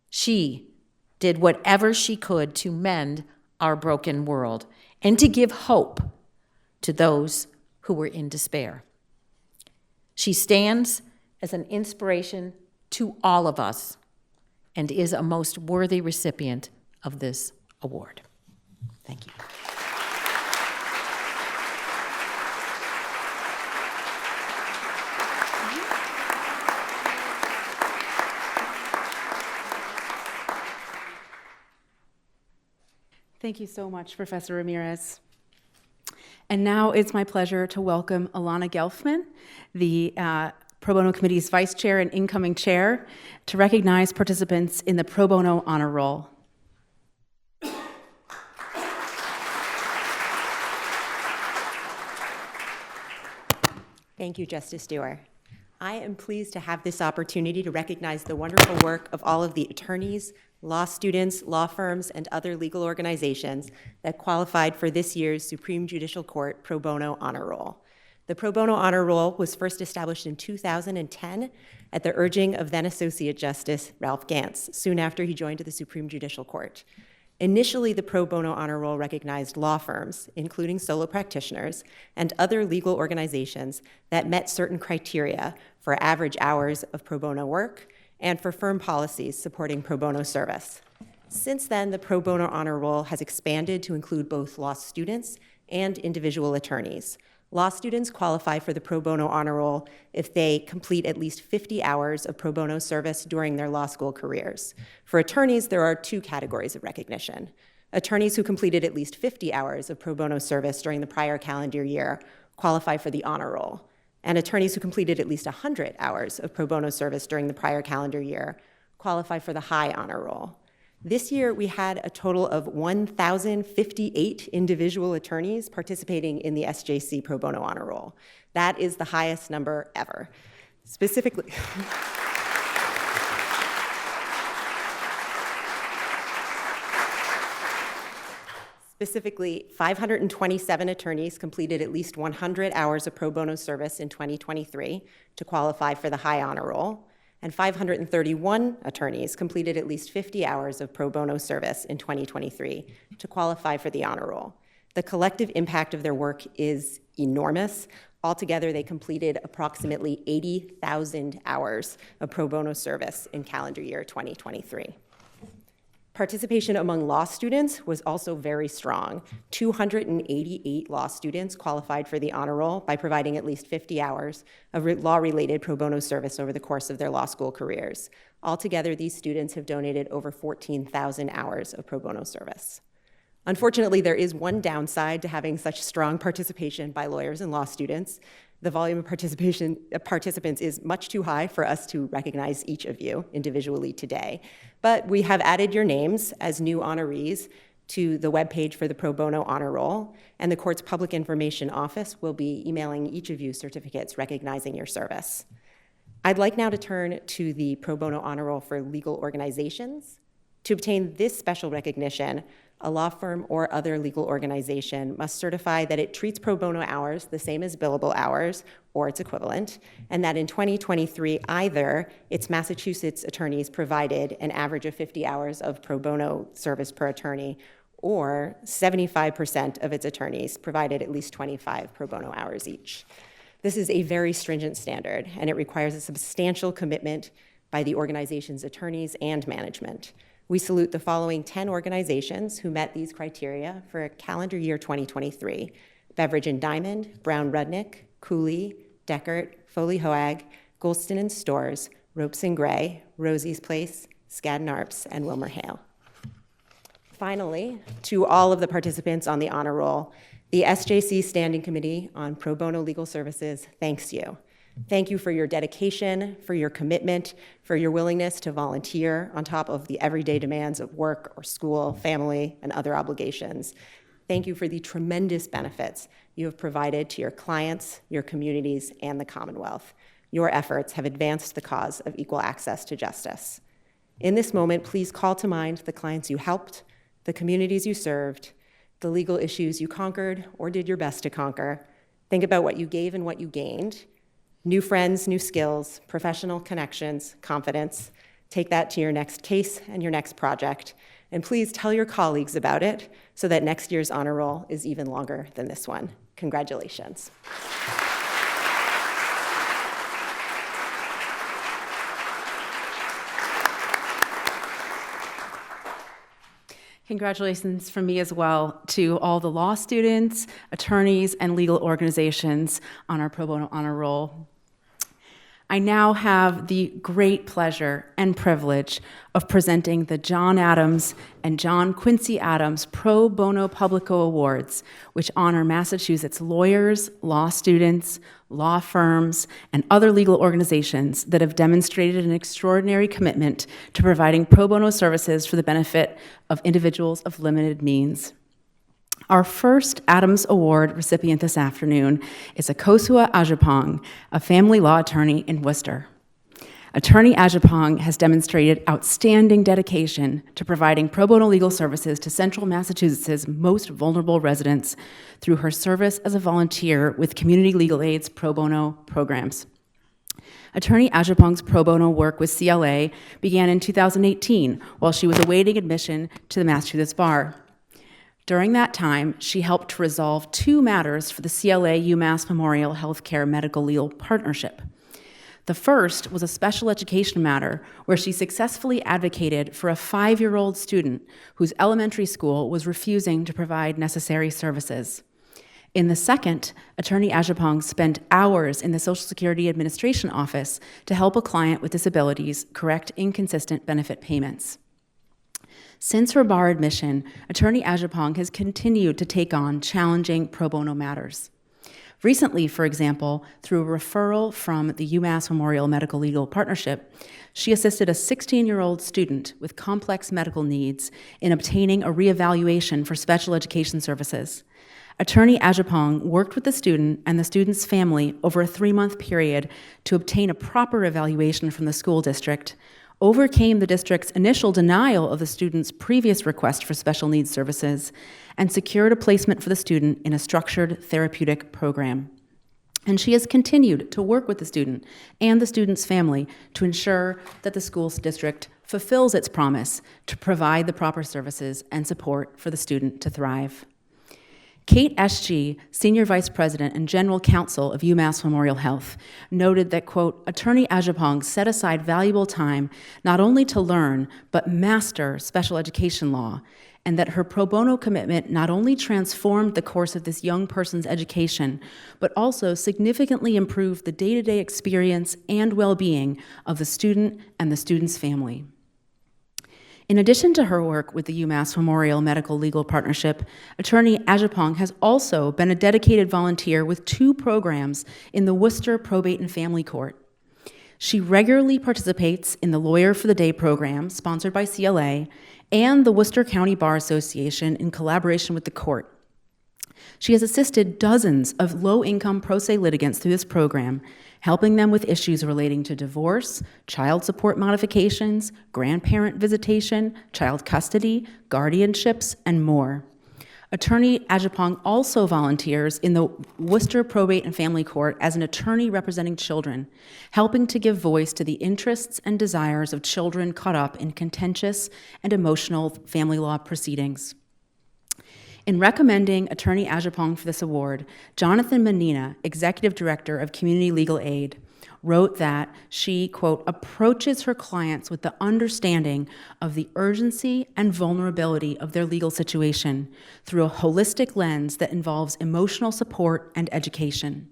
she did whatever she could to mend our broken world and to give hope to those who were in despair. She stands as an inspiration to all of us and is a most worthy recipient of this award. Thank you. Thank you so much, Professor Ramirez. And now it's my pleasure to welcome Alana Gelfman, the Pro Bono Committee's Vice Chair and incoming Chair, to recognize participants in the Pro Bono Honor Roll. Thank you, Justice Dewar. I am pleased to have this opportunity to recognize the wonderful work of all of the attorneys, law students, law firms, and other legal organizations that qualified for this year's Supreme Judicial Court Pro Bono Honor Roll. The Pro Bono Honor Roll was first established in 2010 at the urging of then Associate Justice Ralph Gantz, soon after he joined the Supreme Judicial Court. Initially, the Pro Bono Honor Roll recognized law firms, including solo practitioners, and other legal organizations that met certain criteria for average hours of pro bono work and for firm policies supporting pro bono service. Since then, the Pro Bono Honor Roll has expanded to include both law students and individual attorneys. Law students qualify for the Pro Bono Honor Roll if they complete at least 50 hours of pro bono service during their law school careers. For attorneys, there are two categories of recognition. Attorneys who completed at least 50 hours of pro bono service during the prior calendar year qualify for the Honor Roll, and attorneys who completed at least 100 hours of pro bono service during the prior calendar year qualify for the High Honor Roll. This year, we had a total of 1,058 individual attorneys participating in the SJC Pro Bono Honor Roll. That is the highest number ever. Specifically, 527 attorneys completed at least 100 hours of pro bono service in 2023 to qualify for the High Honor Roll, and 531 attorneys completed at least 50 hours of pro bono service in 2023 to qualify for the Honor Roll. The collective impact of their work is enormous. Altogether, they completed approximately 80,000 hours of pro bono service in calendar year 2023. Participation among law students was also very strong. 288 law students qualified for the Honor Roll by providing at least 50 hours of law-related pro bono service over the course of their law school careers. Altogether, these students have donated over 14,000 hours of pro bono service. Unfortunately, there is one downside to having such strong participation by lawyers and law students. The volume of participants is much too high for us to recognize each of you individually today. But we have added your names as new honorees to the webpage for the Pro Bono Honor Roll, and the court's Public Information Office will be emailing each of you certificates recognizing your service. I'd like now to turn to the Pro Bono Honor Roll for legal organizations. To obtain this special recognition, a law firm or other legal organization must certify that it treats pro bono hours the same as billable hours or its equivalent, and that in 2023, either its Massachusetts attorneys provided an average of 50 hours of pro bono service per attorney, or 75% of its attorneys provided at least 25 pro bono hours each. This is a very stringent standard, and it requires a substantial commitment by the organization's attorneys and management. We salute the following 10 organizations who met these criteria for calendar year 2023: Beverage and Diamond, Brown Rudnick, Cooley, Deckert, Foley Hoag, Golston and Stores, Ropes and Gray, Rosie's Place, Skadden Arps, and Wilmer Hale. Finally, to all of the participants on the honor roll, the SJC Standing Committee on Pro Bono Legal Services thanks you. Thank you for your dedication, for your commitment, for your willingness to volunteer on top of the everyday demands of work or school, family, and other obligations. Thank you for the tremendous benefits you have provided to your clients, your communities, and the Commonwealth. Your efforts have advanced the cause of equal access to justice. In this moment, please call to mind the clients you helped, the communities you served, the legal issues you conquered or did your best to conquer. Think about what you gave and what you gained. New friends, new skills, professional connections, confidence. Take that to your next case and your next project. And please tell your colleagues about it so that next year's honor roll is even longer than this one. Congratulations. Congratulations from me as well to all the law students, attorneys, and legal organizations on our Pro Bono Honor Roll. I now have the great pleasure and privilege of presenting the John Adams and John Quincy Adams Pro Bono Publico Awards, which honor Massachusetts lawyers, law students, law firms, and other legal organizations that have demonstrated an extraordinary commitment to providing pro bono services for the benefit of individuals of limited means. Our first Adams Award recipient this afternoon is Akosua Ajapong, a family law attorney in Worcester. Attorney Ajapong has demonstrated outstanding dedication to providing pro bono legal services to Central Massachusetts' most vulnerable residents through her service as a volunteer with Community Legal Aid's pro bono programs. Attorney Ajapong's pro bono work with CLA began in 2018 while she was awaiting admission to the Massachusetts Bar. During that time, she helped to resolve 2 matters for the CLA UMass Memorial Healthcare Medical Legal Partnership. The first was a special education matter where she successfully advocated for a 5-year-old student whose elementary school was refusing to provide necessary services. In the second, Attorney Ajapong spent hours in the Social Security Administration office to help a client with disabilities correct inconsistent benefit payments. Since her bar admission, Attorney Ajapong has continued to take on challenging pro bono matters. Recently, for example, through a referral from the UMass Memorial Medical Legal Partnership, she assisted a 16-year-old student with complex medical needs in obtaining a reevaluation for special education services. Attorney Ajapong worked with the student and the student's family over a 3-month period to obtain a proper evaluation from the school district, overcame the district's initial denial of the student's previous request for special needs services, and secured a placement for the student in a structured therapeutic program. And she has continued to work with the student and the student's family to ensure that the school district fulfills its promise to provide the proper services and support for the student to thrive. Kate S.G., Senior Vice President and General Counsel of UMass Memorial Health, noted that, quote, Attorney Ajapong set aside valuable time not only to learn, but master special education law, and that her pro bono commitment not only transformed the course of this young person's education, but also significantly improved the day-to-day experience and well-being of the student and the student's family. In addition to her work with the UMass Memorial Medical Legal Partnership, Attorney Ajapong has also been a dedicated volunteer with 2 programs in the Worcester Probate and Family Court. She regularly participates in the Lawyer for the Day program, sponsored by CLA, and the Worcester County Bar Association in collaboration with the court. She has assisted dozens of low-income pro se litigants through this program, helping them with issues relating to divorce, child support modifications, grandparent visitation, child custody, guardianships, and more. Attorney Ajapong also volunteers in the Worcester Probate and Family Court as an attorney representing children, helping to give voice to the interests and desires of children caught up in contentious and emotional family law proceedings. In recommending Attorney Ajapong for this award, Jonathan Menina, Executive Director of Community Legal Aid, wrote that she, quote, approaches her clients with the understanding of the urgency and vulnerability of their legal situation through a holistic lens that involves emotional support and education.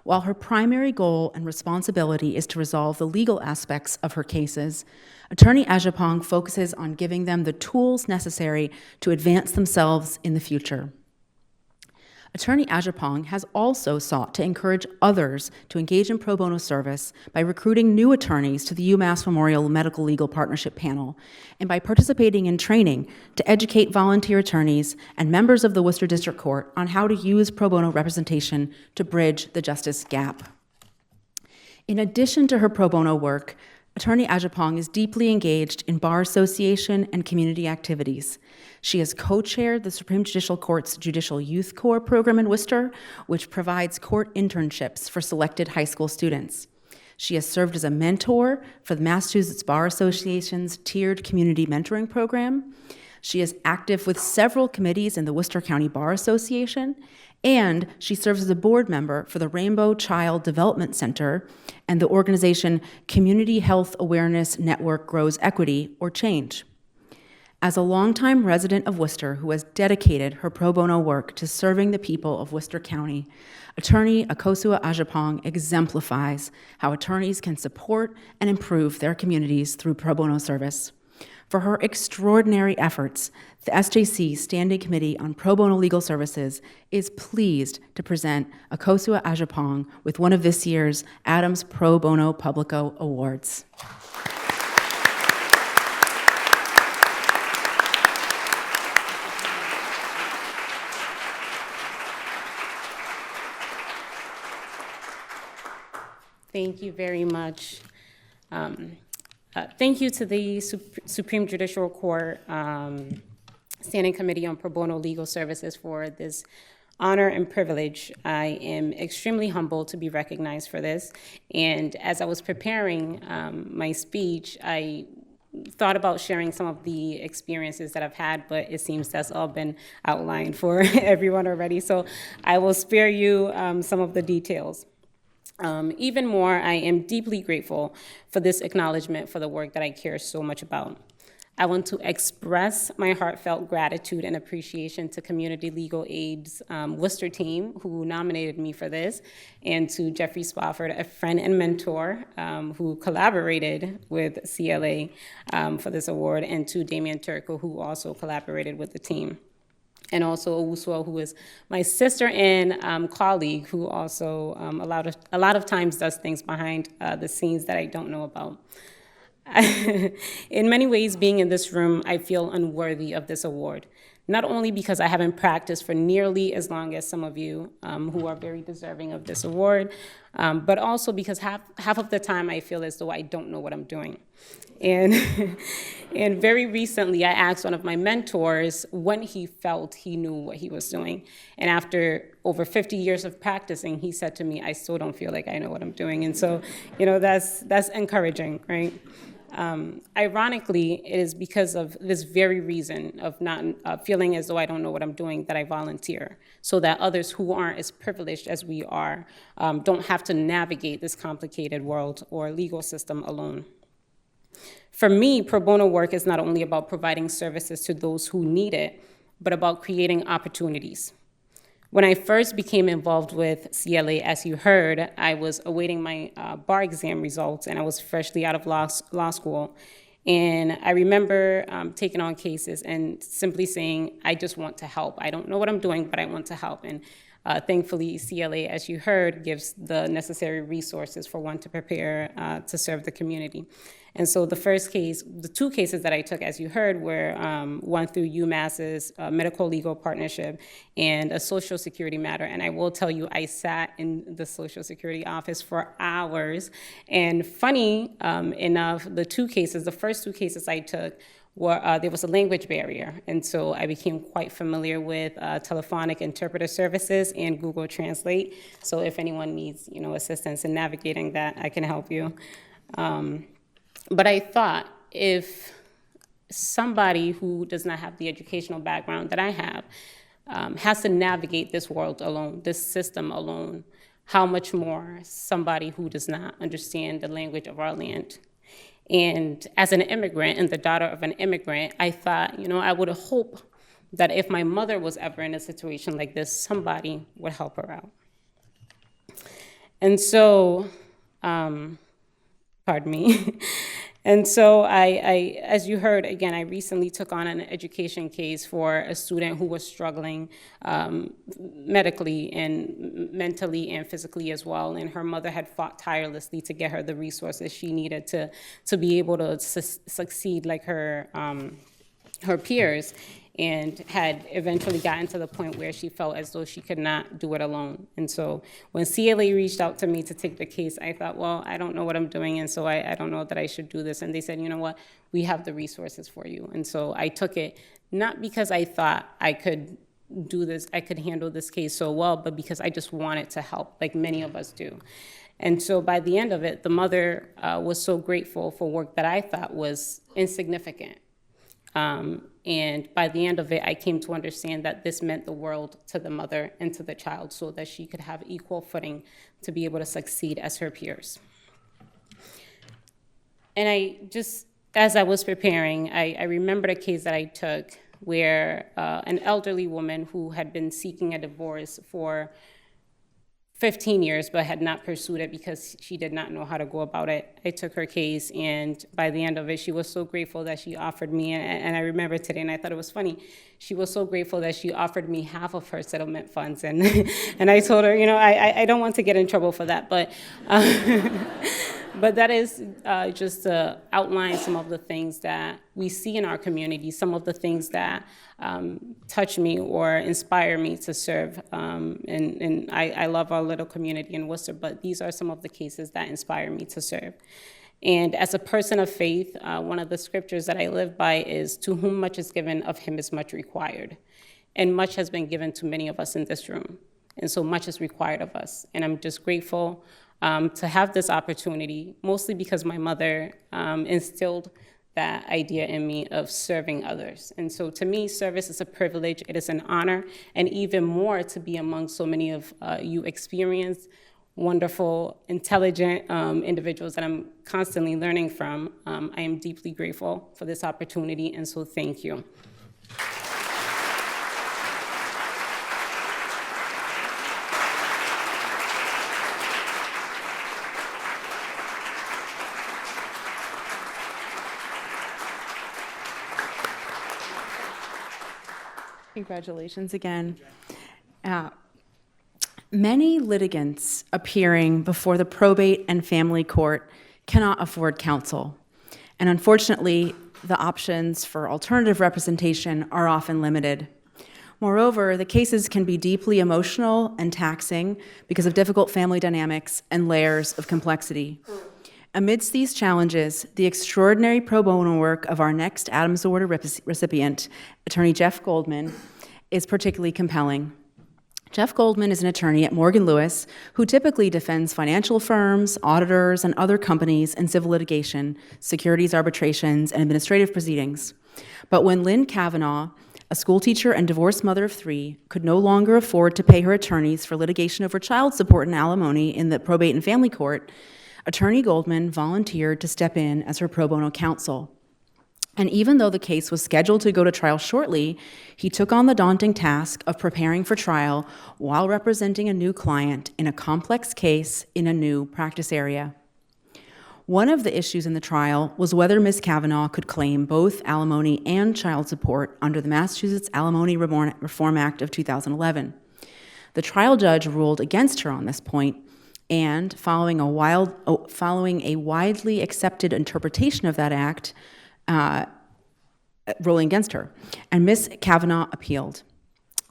While her primary goal and responsibility is to resolve the legal aspects of her cases, Attorney Ajapong focuses on giving them the tools necessary to advance themselves in the future. Attorney Ajapong has also sought to encourage others to engage in pro bono service by recruiting new attorneys to the UMass Memorial Medical Legal Partnership Panel and by participating in training to educate volunteer attorneys and members of the Worcester District Court on how to use pro bono representation to bridge the justice gap. In addition to her pro bono work, Attorney Ajapong is deeply engaged in bar association and community activities. She has co-chaired the Supreme Judicial Court's Judicial Youth Corps program in Worcester, which provides court internships for selected high school students. She has served as a mentor for the Massachusetts Bar Association's tiered community mentoring program. She is active with several committees in the Worcester County Bar Association, and she serves as a board member for the Rainbow Child Development Center and the organization Community Health Awareness Network Grows Equity, or CHANGE. As a longtime resident of Worcester who has dedicated her pro bono work to serving the people of Worcester County, Attorney Akosua Ajapong exemplifies how attorneys can support and improve their communities through pro bono service. For her extraordinary efforts, the SJC Standing Committee on Pro Bono Legal Services is pleased to present Akosua Ajapong with one of this year's Adams Pro Bono Publico Awards. Thank you very much. Thank you to the Supreme Judicial Court Standing Committee on Pro Bono Legal Services for this honor and privilege. I am extremely humbled to be recognized for this. And as I was preparing my speech, I thought about sharing some of the experiences that I've had, but it seems that's all been outlined for everyone already. So I will spare you some of the details. Even more, I am deeply grateful for this acknowledgement for the work that I care so much about. I want to express my heartfelt gratitude and appreciation to Community Legal Aid's Worcester team who nominated me for this, and to Jeffrey Spofford, a friend and mentor who collaborated with CLA for this award, and to Damian Turco, who also collaborated with the team. And also Owusuo, who is my sister and colleague, who also a lot of times does things behind the scenes that I don't know about. In many ways, being in this room, I feel unworthy of this award. Not only because I haven't practiced for nearly as long as some of you who are very deserving of this award, but also because half of the time I feel as though I don't know what I'm doing. And, and very recently, I asked one of my mentors when he felt he knew what he was doing. And after over 50 years of practicing, he said to me, I still don't feel like I know what I'm doing. And so, that's encouraging, right? Ironically, it is because of this very reason of not feeling as though I don't know what I'm doing that I volunteer, so that others who aren't as privileged as we are don't have to navigate this complicated world or legal system alone. For me, pro bono work is not only about providing services to those who need it, but about creating opportunities. When I first became involved with CLA, as you heard, I was awaiting my bar exam results, and I was freshly out of law school. And I remember taking on cases and simply saying, I just want to help. I don't know what I'm doing, but I want to help. And Thankfully, CLA, as you heard, gives the necessary resources for one to prepare to serve the community. And so the first case, the two cases that I took, as you heard, were one through UMass's medical legal partnership and a Social Security matter. And I will tell you, I sat in the Social Security office for hours. And funny enough, the first two cases I took, there was a language barrier, and so I became quite familiar with telephonic interpreter services and Google Translate. So if anyone needs, assistance in navigating that, I can help you. But I thought, if somebody who does not have the educational background that I have has to navigate this world alone, this system alone, how much more somebody who does not understand the language of our land. And as an immigrant and the daughter of an immigrant, I thought, I would hope that if my mother was ever in a situation like this, somebody would help her out. And so, pardon me. And so I, as you heard, again, I recently took on an education case for a student who was struggling medically and mentally and physically as well. And her mother had fought tirelessly to get her the resources she needed to be able to succeed like her peers, and had eventually gotten to the point where she felt as though she could not do it alone. And so when CLA reached out to me to take the case, I thought, well, I don't know what I'm doing, and so I don't know that I should do this. And they said, you know what, we have the resources for you. And so I took it, not because I thought I could do this, I could handle this case so well, but because I just wanted to help, like many of us do. And so by the end of it, the mother was so grateful for work that I thought was insignificant. And by the end of it, I came to understand that this meant the world to the mother and to the child, so that she could have equal footing to be able to succeed as her peers. And I just, as I was preparing, I remembered a case that I took where an elderly woman who had been seeking a divorce for 15 years, but had not pursued it because she did not know how to go about it. I took her case, and by the end of it, she was so grateful that she offered me, and I remember today, and I thought it was funny, she was so grateful that she offered me half of her settlement funds, and and I told her, I don't want to get in trouble for that, but but that is just to outline some of the things that we see in our community, some of the things that touch me or inspire me to serve. And I love our little community in Worcester, but these are some of the cases that inspire me to serve. And as a person of faith, one of the scriptures that I live by is, to whom much is given, of him is much required. And much has been given to many of us in this room. And so much is required of us. And I'm just grateful to have this opportunity, mostly because my mother instilled that idea in me of serving others. And so to me, service is a privilege, it is an honor, and even more to be among so many of you experienced, wonderful, intelligent individuals that I'm constantly learning from. I am deeply grateful for this opportunity, and so thank you. Congratulations again. Many litigants appearing before the probate and family court cannot afford counsel. And unfortunately, the options for alternative representation are often limited. Moreover, the cases can be deeply emotional and taxing because of difficult family dynamics and layers of complexity. Amidst these challenges, the extraordinary pro bono work of our next Adams Award recipient, Attorney Jeff Goldman, is particularly compelling. Jeff Goldman is an attorney at Morgan Lewis who typically defends financial firms, auditors, and other companies in civil litigation, securities arbitrations, and administrative proceedings. But when Lynn Kavanaugh, a schoolteacher and divorced mother of 3, could no longer afford to pay her attorneys for litigation over child support and alimony in the probate and family court, Attorney Goldman volunteered to step in as her pro bono counsel. And even though the case was scheduled to go to trial shortly, he took on the daunting task of preparing for trial while representing a new client in a complex case in a new practice area. One of the issues in the trial was whether Ms. Kavanaugh could claim both alimony and child support under the Massachusetts Alimony Reform Act of 2011. The trial judge ruled against her on this point, and following a widely accepted interpretation of that act, ruling against her, and Ms. Kavanaugh appealed.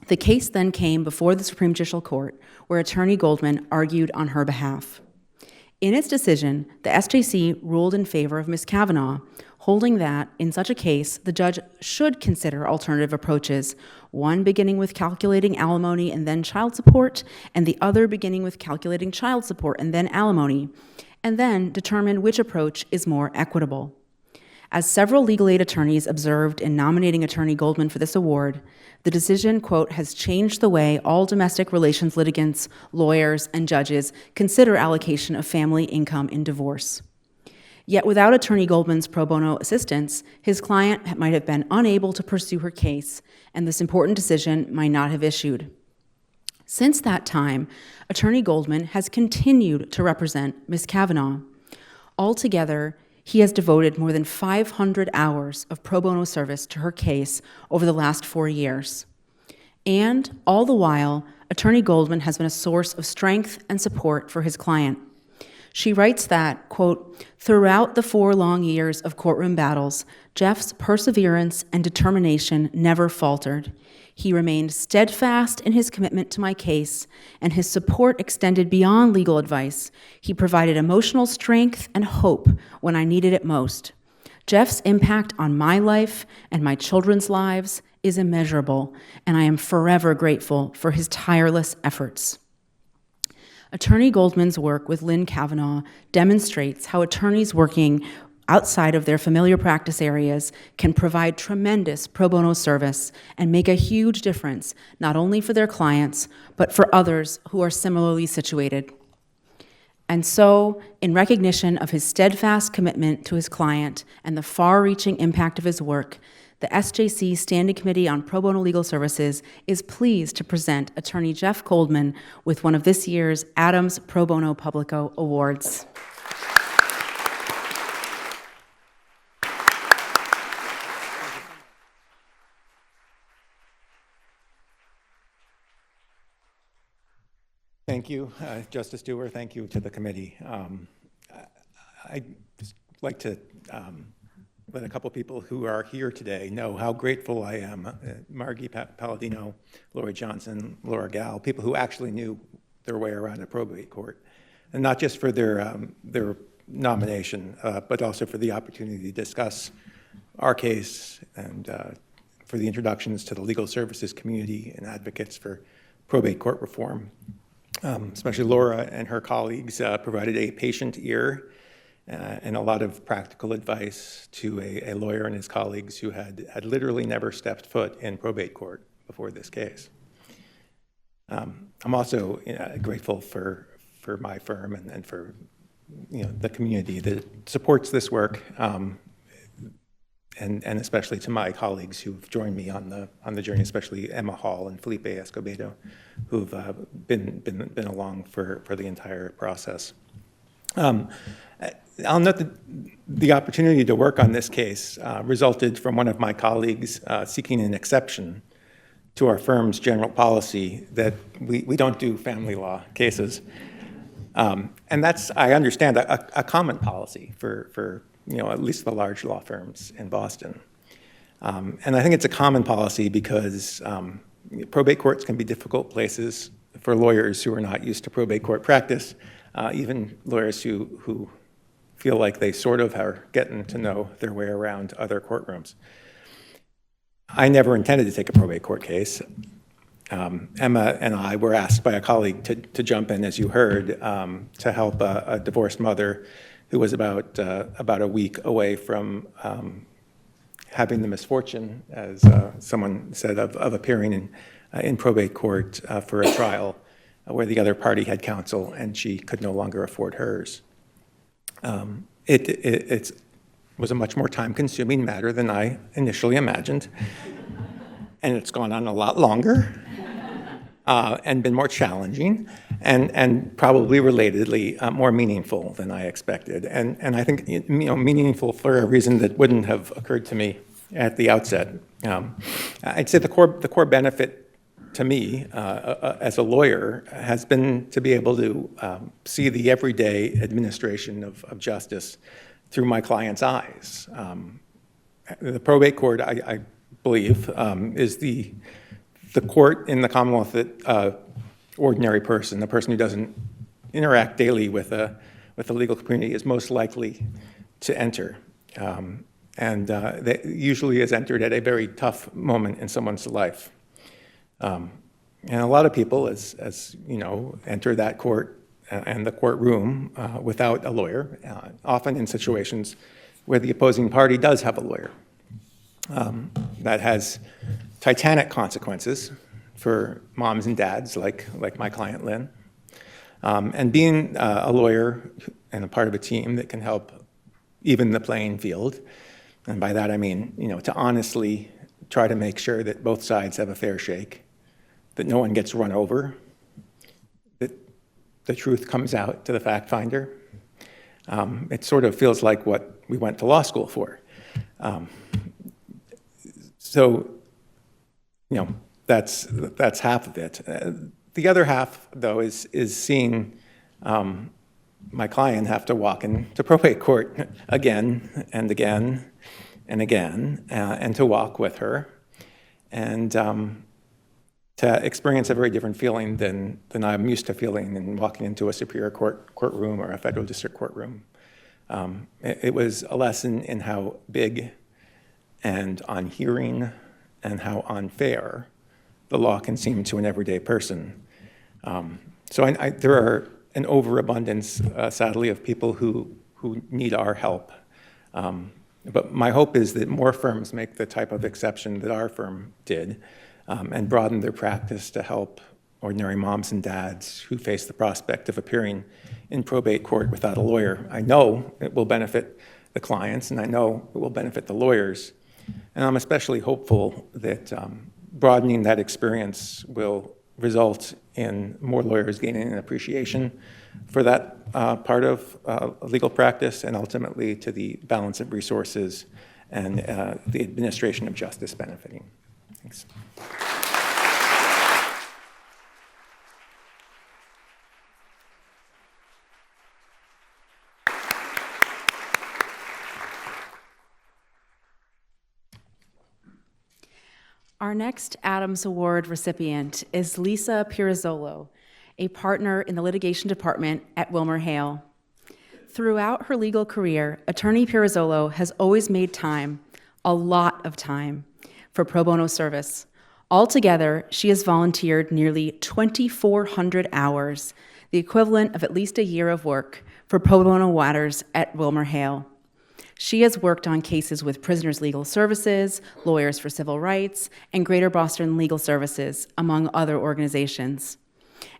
The case then came before the Supreme Judicial Court, where Attorney Goldman argued on her behalf. In its decision, the SJC ruled in favor of Ms. Kavanaugh, holding that, in such a case, the judge should consider alternative approaches, one beginning with calculating alimony and then child support, and the other beginning with calculating child support and then alimony, and then determine which approach is more equitable. As several legal aid attorneys observed in nominating Attorney Goldman for this award, the decision, quote, has changed the way all domestic relations litigants, lawyers, and judges consider allocation of family income in divorce. Yet without Attorney Goldman's pro bono assistance, his client might have been unable to pursue her case, and this important decision might not have issued. Since that time, Attorney Goldman has continued to represent Ms. Kavanaugh. Altogether, he has devoted more than 500 hours of pro bono service to her case over the last 4 years. And all the while, Attorney Goldman has been a source of strength and support for his client. She writes that, quote, throughout the 4 long years of courtroom battles, Jeff's perseverance and determination never faltered. He remained steadfast in his commitment to my case, and his support extended beyond legal advice. He provided emotional strength and hope when I needed it most. Jeff's impact on my life and my children's lives is immeasurable, and I am forever grateful for his tireless efforts. Attorney Goldman's work with Lynn Kavanaugh demonstrates how attorneys working outside of their familiar practice areas can provide tremendous pro bono service and make a huge difference, not only for their clients, but for others who are similarly situated. And so, in recognition of his steadfast commitment to his client and the far-reaching impact of his work, the SJC Standing Committee on Pro Bono Legal Services is pleased to present Attorney Jeff Goldman with one of this year's Adams Pro Bono Publico Awards. Thank you, Justice Dewar. Thank you to the committee. I'd just like to let a couple people who are here today know how grateful I am. Margie Palladino, Lori Johnson, Laura Gall, people who actually knew their way around a probate court, and not just for their nomination, but also for the opportunity to discuss our case and for the introductions to the legal services community and advocates for probate court reform. Especially Laura and her colleagues provided a patient ear and a lot of practical advice to a lawyer and his colleagues who had literally never stepped foot in probate court before this case. I'm also grateful for my firm and for the community that supports this work, and especially to my colleagues who've joined me on the journey, especially Emma Hall and Felipe Escobedo, who've been along for the entire process. I'll note that the opportunity to work on this case resulted from one of my colleagues seeking an exception to our firm's general policy that we don't do family law cases. And that's, I understand, a common policy for at least the large law firms in Boston. And I think it's a common policy because probate courts can be difficult places for lawyers who are not used to probate court practice, even lawyers who feel like they sort of are getting to know their way around other courtrooms. I never intended to take a probate court case. Emma and I were asked by a colleague to jump in, as you heard, to help a divorced mother who was about a week away from having the misfortune, as someone said, of appearing in probate court for a trial where the other party had counsel and she could no longer afford hers. It was a much more time-consuming matter than I initially imagined, and it's gone on a lot longer and been more challenging and probably relatedly more meaningful than I expected. And I think meaningful for a reason that wouldn't have occurred to me at the outset. I'd say the core benefit to me as a lawyer has been to be able to see the everyday administration of justice through my client's eyes. The probate court, I believe, is the court in the Commonwealth that ordinary person, the person who doesn't interact daily with the legal community, is most likely to enter. And that usually is entered at a very tough moment in someone's life. And a lot of people, as you know, enter that court and the courtroom without a lawyer, often in situations where the opposing party does have a lawyer. That has titanic consequences for moms and dads like my client Lynn. And being a lawyer and a part of a team that can help even the playing field, and by that I mean, you know, to honestly try to make sure that both sides have a fair shake, that no one gets run over, that the truth comes out to the fact finder. It sort of feels like what we went to law school for. So, you know, that's half of it. The other half, though, is seeing my client have to walk into probate court again and again and again, and to walk with her, and to experience a very different feeling than I'm used to feeling in walking into a superior courtroom or a federal district courtroom. It was a lesson in how big and unhearing and how unfair the law can seem to an everyday person. So there are an overabundance, sadly, of people who need our help. But my hope is that more firms make the type of exception that our firm did, and broaden their practice to help ordinary moms and dads who face the prospect of appearing in probate court without a lawyer. I know it will benefit the clients, and I know it will benefit the lawyers. And I'm especially hopeful that broadening that experience will result in more lawyers gaining an appreciation for that part of legal practice, and ultimately to the balance of resources and the administration of justice benefiting. Thanks. Our next Adams Award recipient is Lisa Pirazzolo, a partner in the litigation department at WilmerHale. Throughout her legal career, Attorney Pirazzolo has always made time, a lot of time, for pro bono service. Altogether, she has volunteered nearly 2,400 hours, the equivalent of at least a year of work, for pro bono matters at WilmerHale. She has worked on cases with Prisoners Legal Services, Lawyers for Civil Rights, and Greater Boston Legal Services, among other organizations.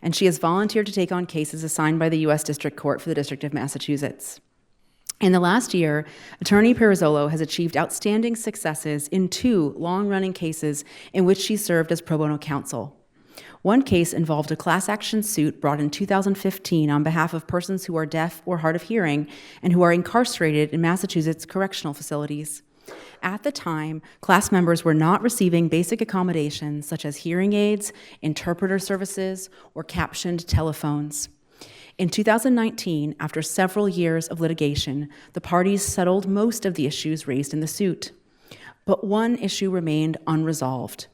And she has volunteered to take on cases assigned by the U.S. District Court for the District of Massachusetts. In the last year, Attorney Pirazzolo has achieved outstanding successes in 2 long-running cases in which she served as pro bono counsel. One case involved a class action suit brought in 2015 on behalf of persons who are deaf or hard of hearing and who are incarcerated in Massachusetts correctional facilities. At the time, class members were not receiving basic accommodations such as hearing aids, interpreter services, or captioned telephones. In 2019, after several years of litigation, the parties settled most of the issues raised in the suit. But one issue remained unresolved: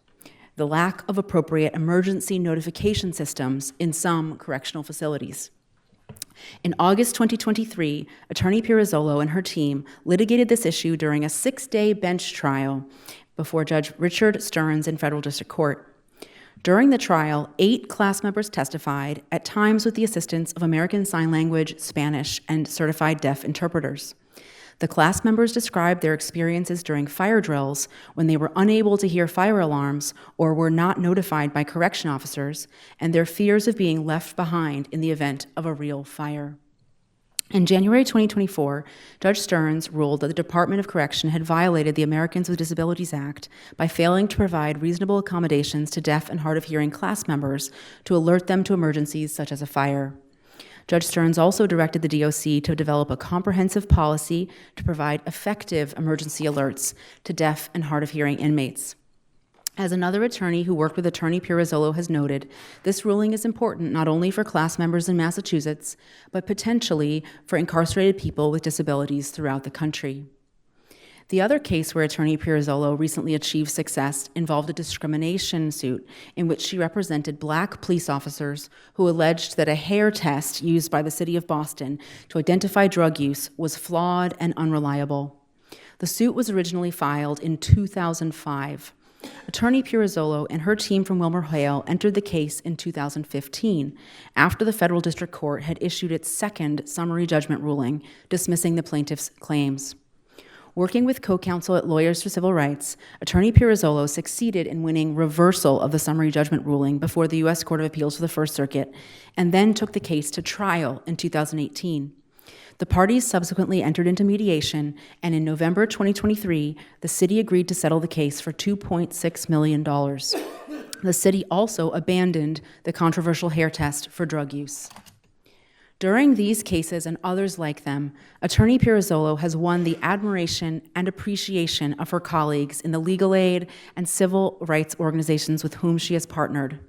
the lack of appropriate emergency notification systems in some correctional facilities. In August 2023, Attorney Pirazzolo and her team litigated this issue during a 6-day bench trial before Judge Richard Stearns in Federal District Court. During the trial, 8 class members testified, at times with the assistance of American Sign Language, Spanish, and certified deaf interpreters. The class members described their experiences during fire drills when they were unable to hear fire alarms or were not notified by correction officers, and their fears of being left behind in the event of a real fire. In January 2024, Judge Stearns ruled that the Department of Correction had violated the Americans with Disabilities Act by failing to provide reasonable accommodations to deaf and hard of hearing class members to alert them to emergencies such as a fire. Judge Stearns also directed the DOC to develop a comprehensive policy to provide effective emergency alerts to deaf and hard of hearing inmates. As another attorney who worked with Attorney Pirazzolo has noted, this ruling is important not only for class members in Massachusetts, but potentially for incarcerated people with disabilities throughout the country. The other case where Attorney Pirazzolo recently achieved success involved a discrimination suit in which she represented Black police officers who alleged that a hair test used by the city of Boston to identify drug use was flawed and unreliable. The suit was originally filed in 2005. Attorney Pirazzolo and her team from WilmerHale entered the case in 2015, after the federal district court had issued its second summary judgment ruling dismissing the plaintiff's claims. Working with co-counsel at Lawyers for Civil Rights, Attorney Pirazzolo succeeded in winning reversal of the summary judgment ruling before the U.S. Court of Appeals for the First Circuit, and then took the case to trial in 2018. The parties subsequently entered into mediation, and in November 2023, the city agreed to settle the case for $2.6 million. The city also abandoned the controversial hair test for drug use. During these cases and others like them, Attorney Pirazzolo has won the admiration and appreciation of her colleagues in the legal aid and civil rights organizations with whom she has partnered.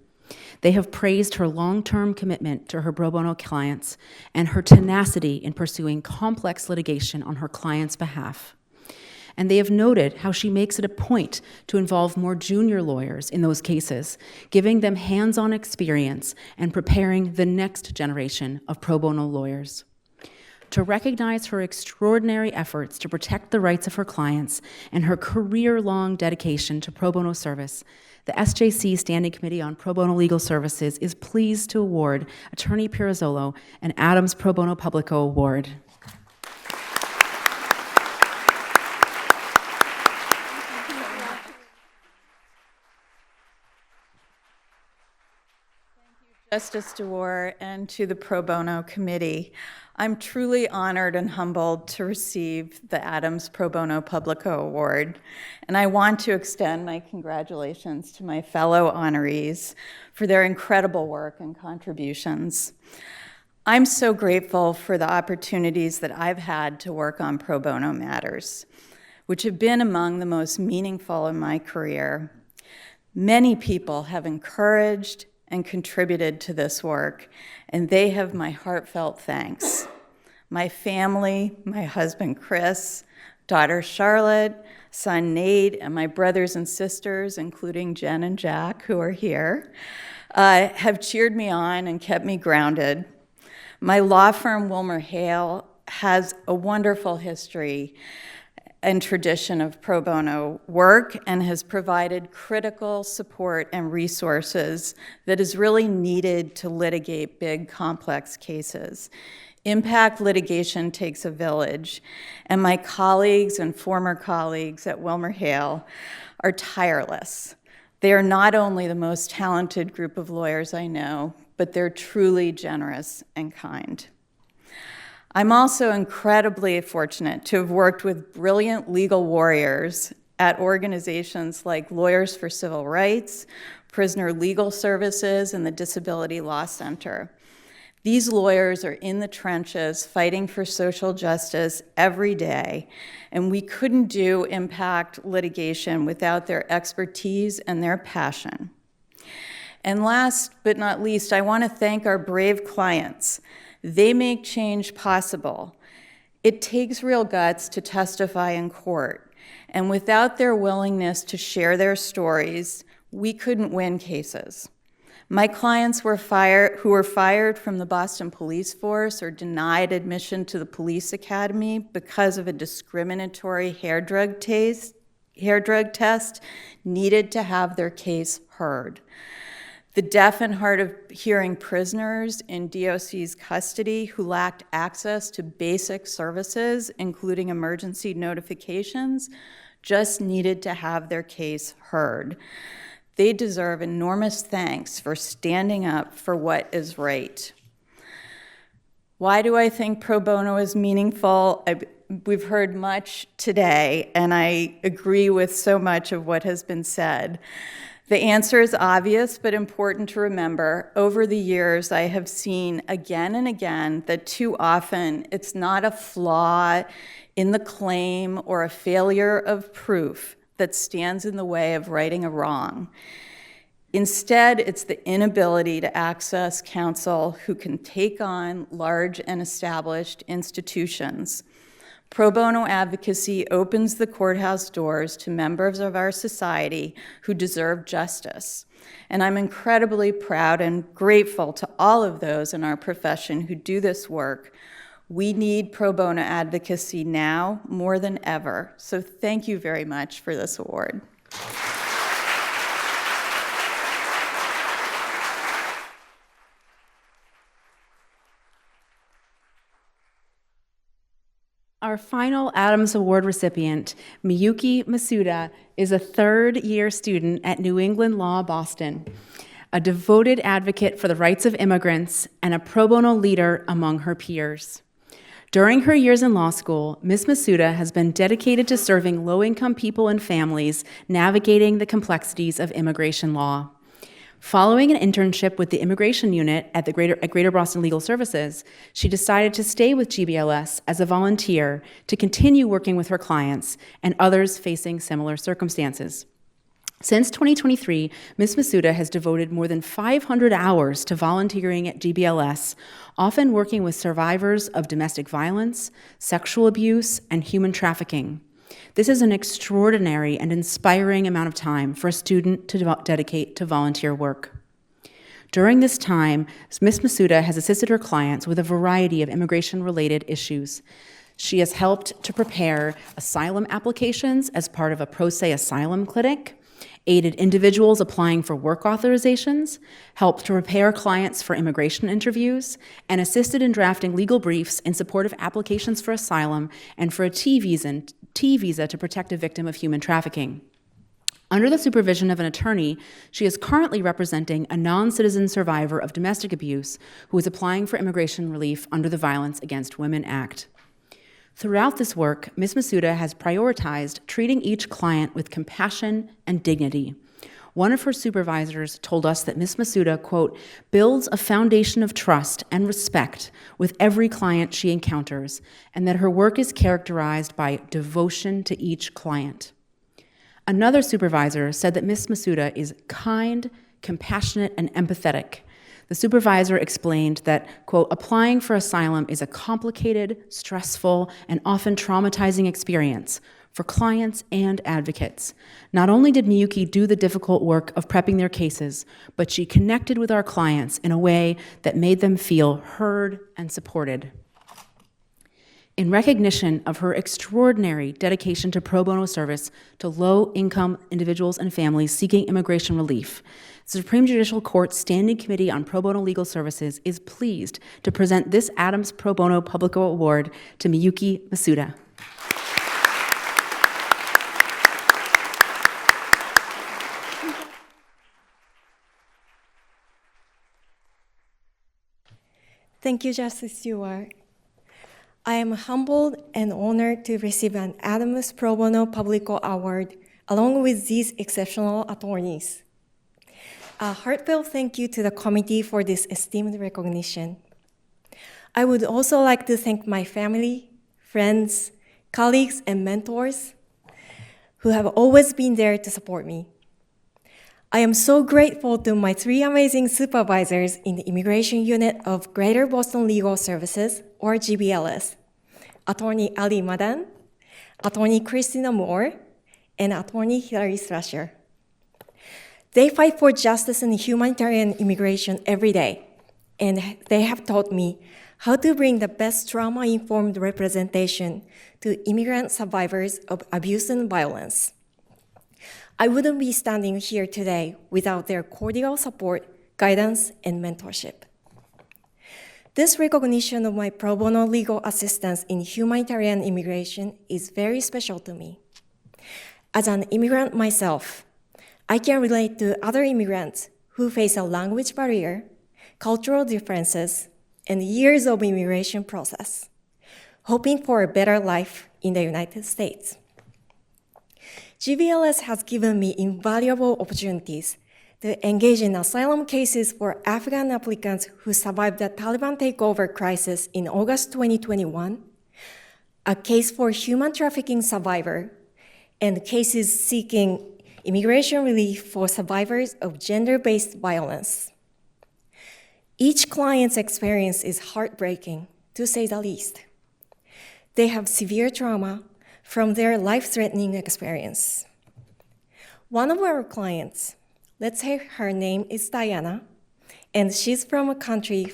They have praised her long-term commitment to her pro bono clients and her tenacity in pursuing complex litigation on her clients' behalf. And they have noted how she makes it a point to involve more junior lawyers in those cases, giving them hands-on experience and preparing the next generation of pro bono lawyers. To recognize her extraordinary efforts to protect the rights of her clients and her career-long dedication to pro bono service, the SJC Standing Committee on Pro Bono Legal Services is pleased to award Attorney Pirazzolo an Adams Pro Bono Publico Award. Justice DeWar, and to the Pro Bono Committee. I'm truly honored and humbled to receive the Adams Pro Bono Publico Award, and I want to extend my congratulations to my fellow honorees for their incredible work and contributions. I'm so grateful for the opportunities that I've had to work on pro bono matters, which have been among the most meaningful in my career. Many people have encouraged and contributed to this work, and they have my heartfelt thanks. My family, my husband Chris, daughter Charlotte, son Nate, and my brothers and sisters, including Jen and Jack, who are here, have cheered me on and kept me grounded. My law firm, WilmerHale, has a wonderful history and tradition of pro bono work and has provided critical support and resources that is really needed to litigate big, complex cases. Impact litigation takes a village, and my colleagues and former colleagues at WilmerHale are tireless. They are not only the most talented group of lawyers I know, but they're truly generous and kind. I'm also incredibly fortunate to have worked with brilliant legal warriors at organizations like Lawyers for Civil Rights, Prisoner Legal Services, and the Disability Law Center. These lawyers are in the trenches fighting for social justice every day, and we couldn't do impact litigation without their expertise and their passion. And last but not least, I want to thank our brave clients. They make change possible. It takes real guts to testify in court, and without their willingness to share their stories, we couldn't win cases. My clients who were fired from the Boston Police Force or denied admission to the police academy because of a discriminatory hair drug test needed to have their case heard. The deaf and hard of hearing prisoners in DOC's custody who lacked access to basic services, including emergency notifications, just needed to have their case heard. They deserve enormous thanks for standing up for what is right. Why do I think pro bono is meaningful? We've heard much today, and I agree with so much of what has been said. The answer is obvious, but important to remember. Over the years, I have seen again and again that too often it's not a flaw in the claim or a failure of proof that stands in the way of righting a wrong. Instead, it's the inability to access counsel who can take on large and established institutions. Pro bono advocacy opens the courthouse doors to members of our society who deserve justice. And I'm incredibly proud and grateful to all of those in our profession who do this work. We need pro bono advocacy now more than ever. So thank you very much for this award. Our final Adams Award recipient, Miyuki Masuda, is a third-year student at New England Law Boston, a devoted advocate for the rights of immigrants, and a pro bono leader among her peers. During her years in law school, Ms. Masuda has been dedicated to serving low-income people and families navigating the complexities of immigration law. Following an internship with the immigration unit at Greater Boston Legal Services, she decided to stay with GBLS as a volunteer to continue working with her clients and others facing similar circumstances. Since 2023, Ms. Masuda has devoted more than 500 hours to volunteering at GBLS, often working with survivors of domestic violence, sexual abuse, and human trafficking. This is an extraordinary and inspiring amount of time for a student to dedicate to volunteer work. During this time, Ms. Masuda has assisted her clients with a variety of immigration-related issues. She has helped to prepare asylum applications as part of a pro se asylum clinic, aided individuals applying for work authorizations, helped to prepare clients for immigration interviews, and assisted in drafting legal briefs in support of applications for asylum and for a T visa to protect a victim of human trafficking. Under the supervision of an attorney, she is currently representing a non-citizen survivor of domestic abuse who is applying for immigration relief under the Violence Against Women Act. Throughout this work, Ms. Masuda has prioritized treating each client with compassion and dignity. One of her supervisors told us that Ms. Masuda, quote, builds a foundation of trust and respect with every client she encounters, and that her work is characterized by devotion to each client. Another supervisor said that Ms. Masuda is kind, compassionate, and empathetic. The supervisor explained that, quote, applying for asylum is a complicated, stressful, and often traumatizing experience for clients and advocates. Not only did Miyuki do the difficult work of prepping their cases, but she connected with our clients in a way that made them feel heard and supported. In recognition of her extraordinary dedication to pro bono service to low-income individuals and families seeking immigration relief, the Supreme Judicial Court Standing Committee on Pro Bono Legal Services is pleased to present this Adams Pro Bono Publico Award to Miyuki Masuda. Thank you, Justice Stewart. I am humbled and honored to receive an Adams Pro Bono Publico Award along with these exceptional attorneys. A heartfelt thank you to the committee for this esteemed recognition. I would also like to thank my family, friends, colleagues, and mentors who have always been there to support me. I am so grateful to my three amazing supervisors in the Immigration Unit of Greater Boston Legal Services, or GBLS, Attorney Ali Madan, Attorney Christina Moore, and Attorney Hilary Thrasher. They fight for justice and humanitarian immigration every day, and they have taught me how to bring the best trauma-informed representation to immigrant survivors of abuse and violence. I wouldn't be standing here today without their cordial support, guidance, and mentorship. This recognition of my pro bono legal assistance in humanitarian immigration is very special to me. As an immigrant myself, I can relate to other immigrants who face a language barrier, cultural differences, and years of immigration process, hoping for a better life in the United States. GBLS has given me invaluable opportunities to engage in asylum cases for Afghan applicants who survived the Taliban takeover crisis in August 2021, a case for human trafficking survivor, and cases seeking immigration relief for survivors of gender-based violence. Each client's experience is heartbreaking, to say the least. They have severe trauma from their life-threatening experience. One of our clients, let's say her name is Diana, and she's from a country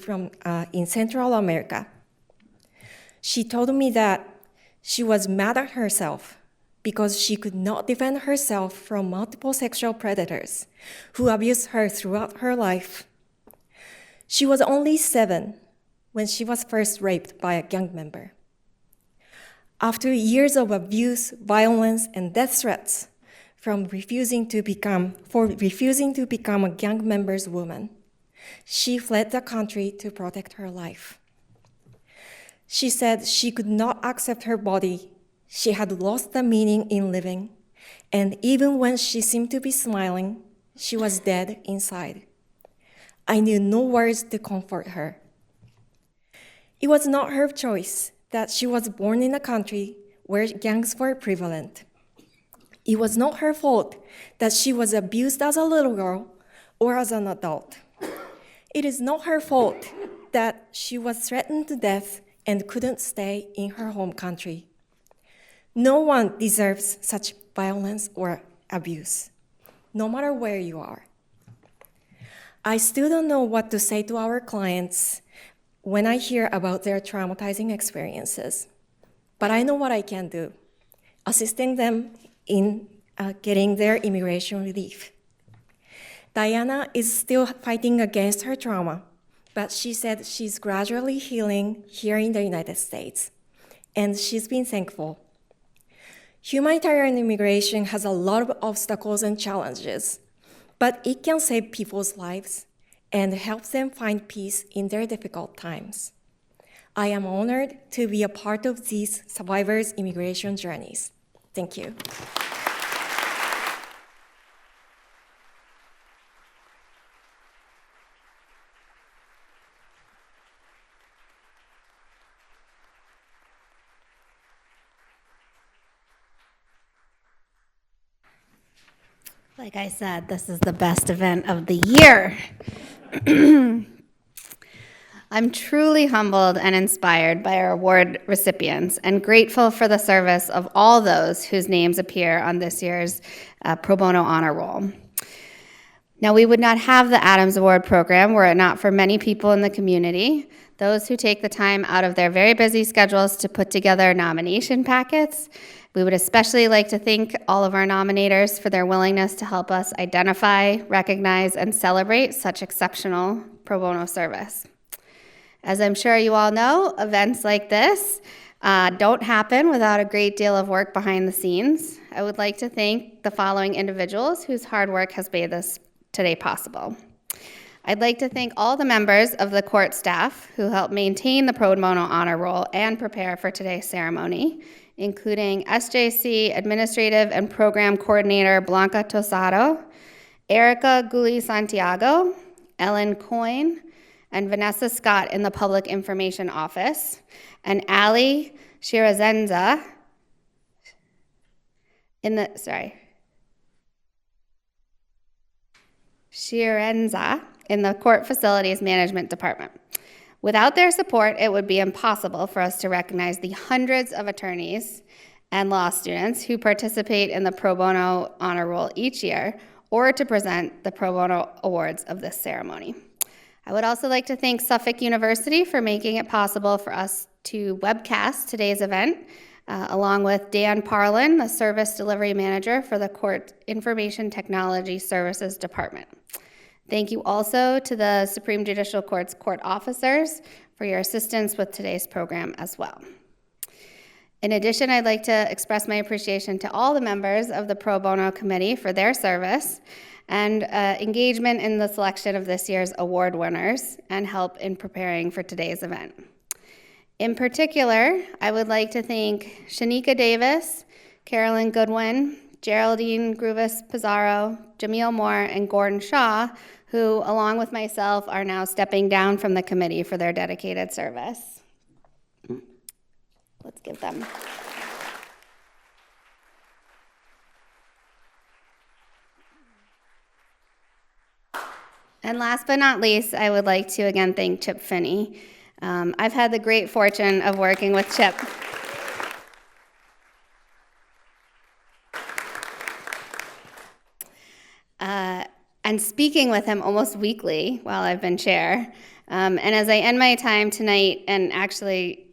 in Central America. She told me that she was mad at herself because she could not defend herself from multiple sexual predators who abused her throughout her life. She was only 7 when she was first raped by a gang member. After years of abuse, violence, and death threats for refusing to become a gang member's woman, she fled the country to protect her life. She said she could not accept her body. She had lost the meaning in living, and even when she seemed to be smiling, she was dead inside. I knew no words to comfort her. It was not her choice that she was born in a country where gangs were prevalent. It was not her fault that she was abused as a little girl or as an adult. It is not her fault that she was threatened to death and couldn't stay in her home country. No one deserves such violence or abuse, no matter where you are. I still don't know what to say to our clients when I hear about their traumatizing experiences, but I know what I can do, assisting them in getting their immigration relief. Diana is still fighting against her trauma, but she said she's gradually healing here in the United States, and she's been thankful. Humanitarian immigration has a lot of obstacles and challenges, but it can save people's lives and help them find peace in their difficult times. I am honored to be a part of these survivors' immigration journeys. Thank you. Like I said, this is the best event of the year. I'm truly humbled and inspired by our award recipients and grateful for the service of all those whose names appear on this year's Pro Bono Honor Roll. Now, we would not have the Adams Award program were it not for many people in the community, those who take the time out of their very busy schedules to put together nomination packets. We would especially like to thank all of our nominators for their willingness to help us identify, recognize, and celebrate such exceptional pro bono service. As I'm sure you all know, events like this don't happen without a great deal of work behind the scenes. I would like to thank the following individuals whose hard work has made this today possible. I'd like to thank all the members of the court staff who helped maintain the Pro Bono Honor Roll and prepare for today's ceremony, including SJC Administrative and Program Coordinator Blanca Tosado, Erica Gulli Santiago, Ellen Coyne, and Vanessa Scott in the Public Information Office, and Ali Shirazenza in the Court Facilities Management Department. Without their support, it would be impossible for us to recognize the hundreds of attorneys and law students who participate in the Pro Bono Honor Roll each year, or to present the Pro Bono Awards of this ceremony. I would also like to thank Suffolk University for making it possible for us to webcast today's event, along with Dan Parlin, the Service Delivery Manager for the Court Information Technology Services Department. Thank you also to the Supreme Judicial Court's court officers for your assistance with today's program as well. In addition, I'd like to express my appreciation to all the members of the Pro Bono Committee for their service and engagement in the selection of this year's award winners and help in preparing for today's event. In particular, I would like to thank Shanika Davis, Carolyn Goodwin, Geraldine Gruvis Pizarro, Jamil Moore, and Gordon Shaw, who, along with myself, are now stepping down from the committee for their dedicated service. Let's give them. And last but not least, I would like to again thank Chip Finney. I've had the great fortune of working with Chip. And speaking with him almost weekly while I've been chair. And as I end my time tonight, and actually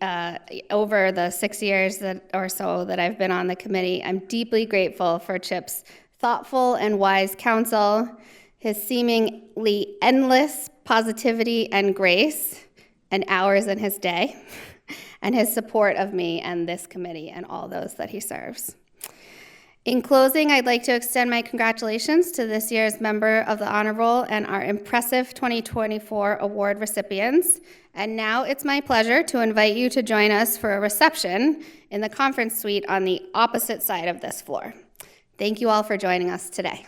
over the 6 years or so that I've been on the committee, I'm deeply grateful for Chip's thoughtful and wise counsel, his seemingly endless positivity and grace, and hours in his day, and his support of me and this committee and all those that he serves. In closing, I'd like to extend my congratulations to this year's member of the Honor Roll and our impressive 2024 award recipients. And now it's my pleasure to invite you to join us for a reception in the conference suite on the opposite side of this floor. Thank you all for joining us today.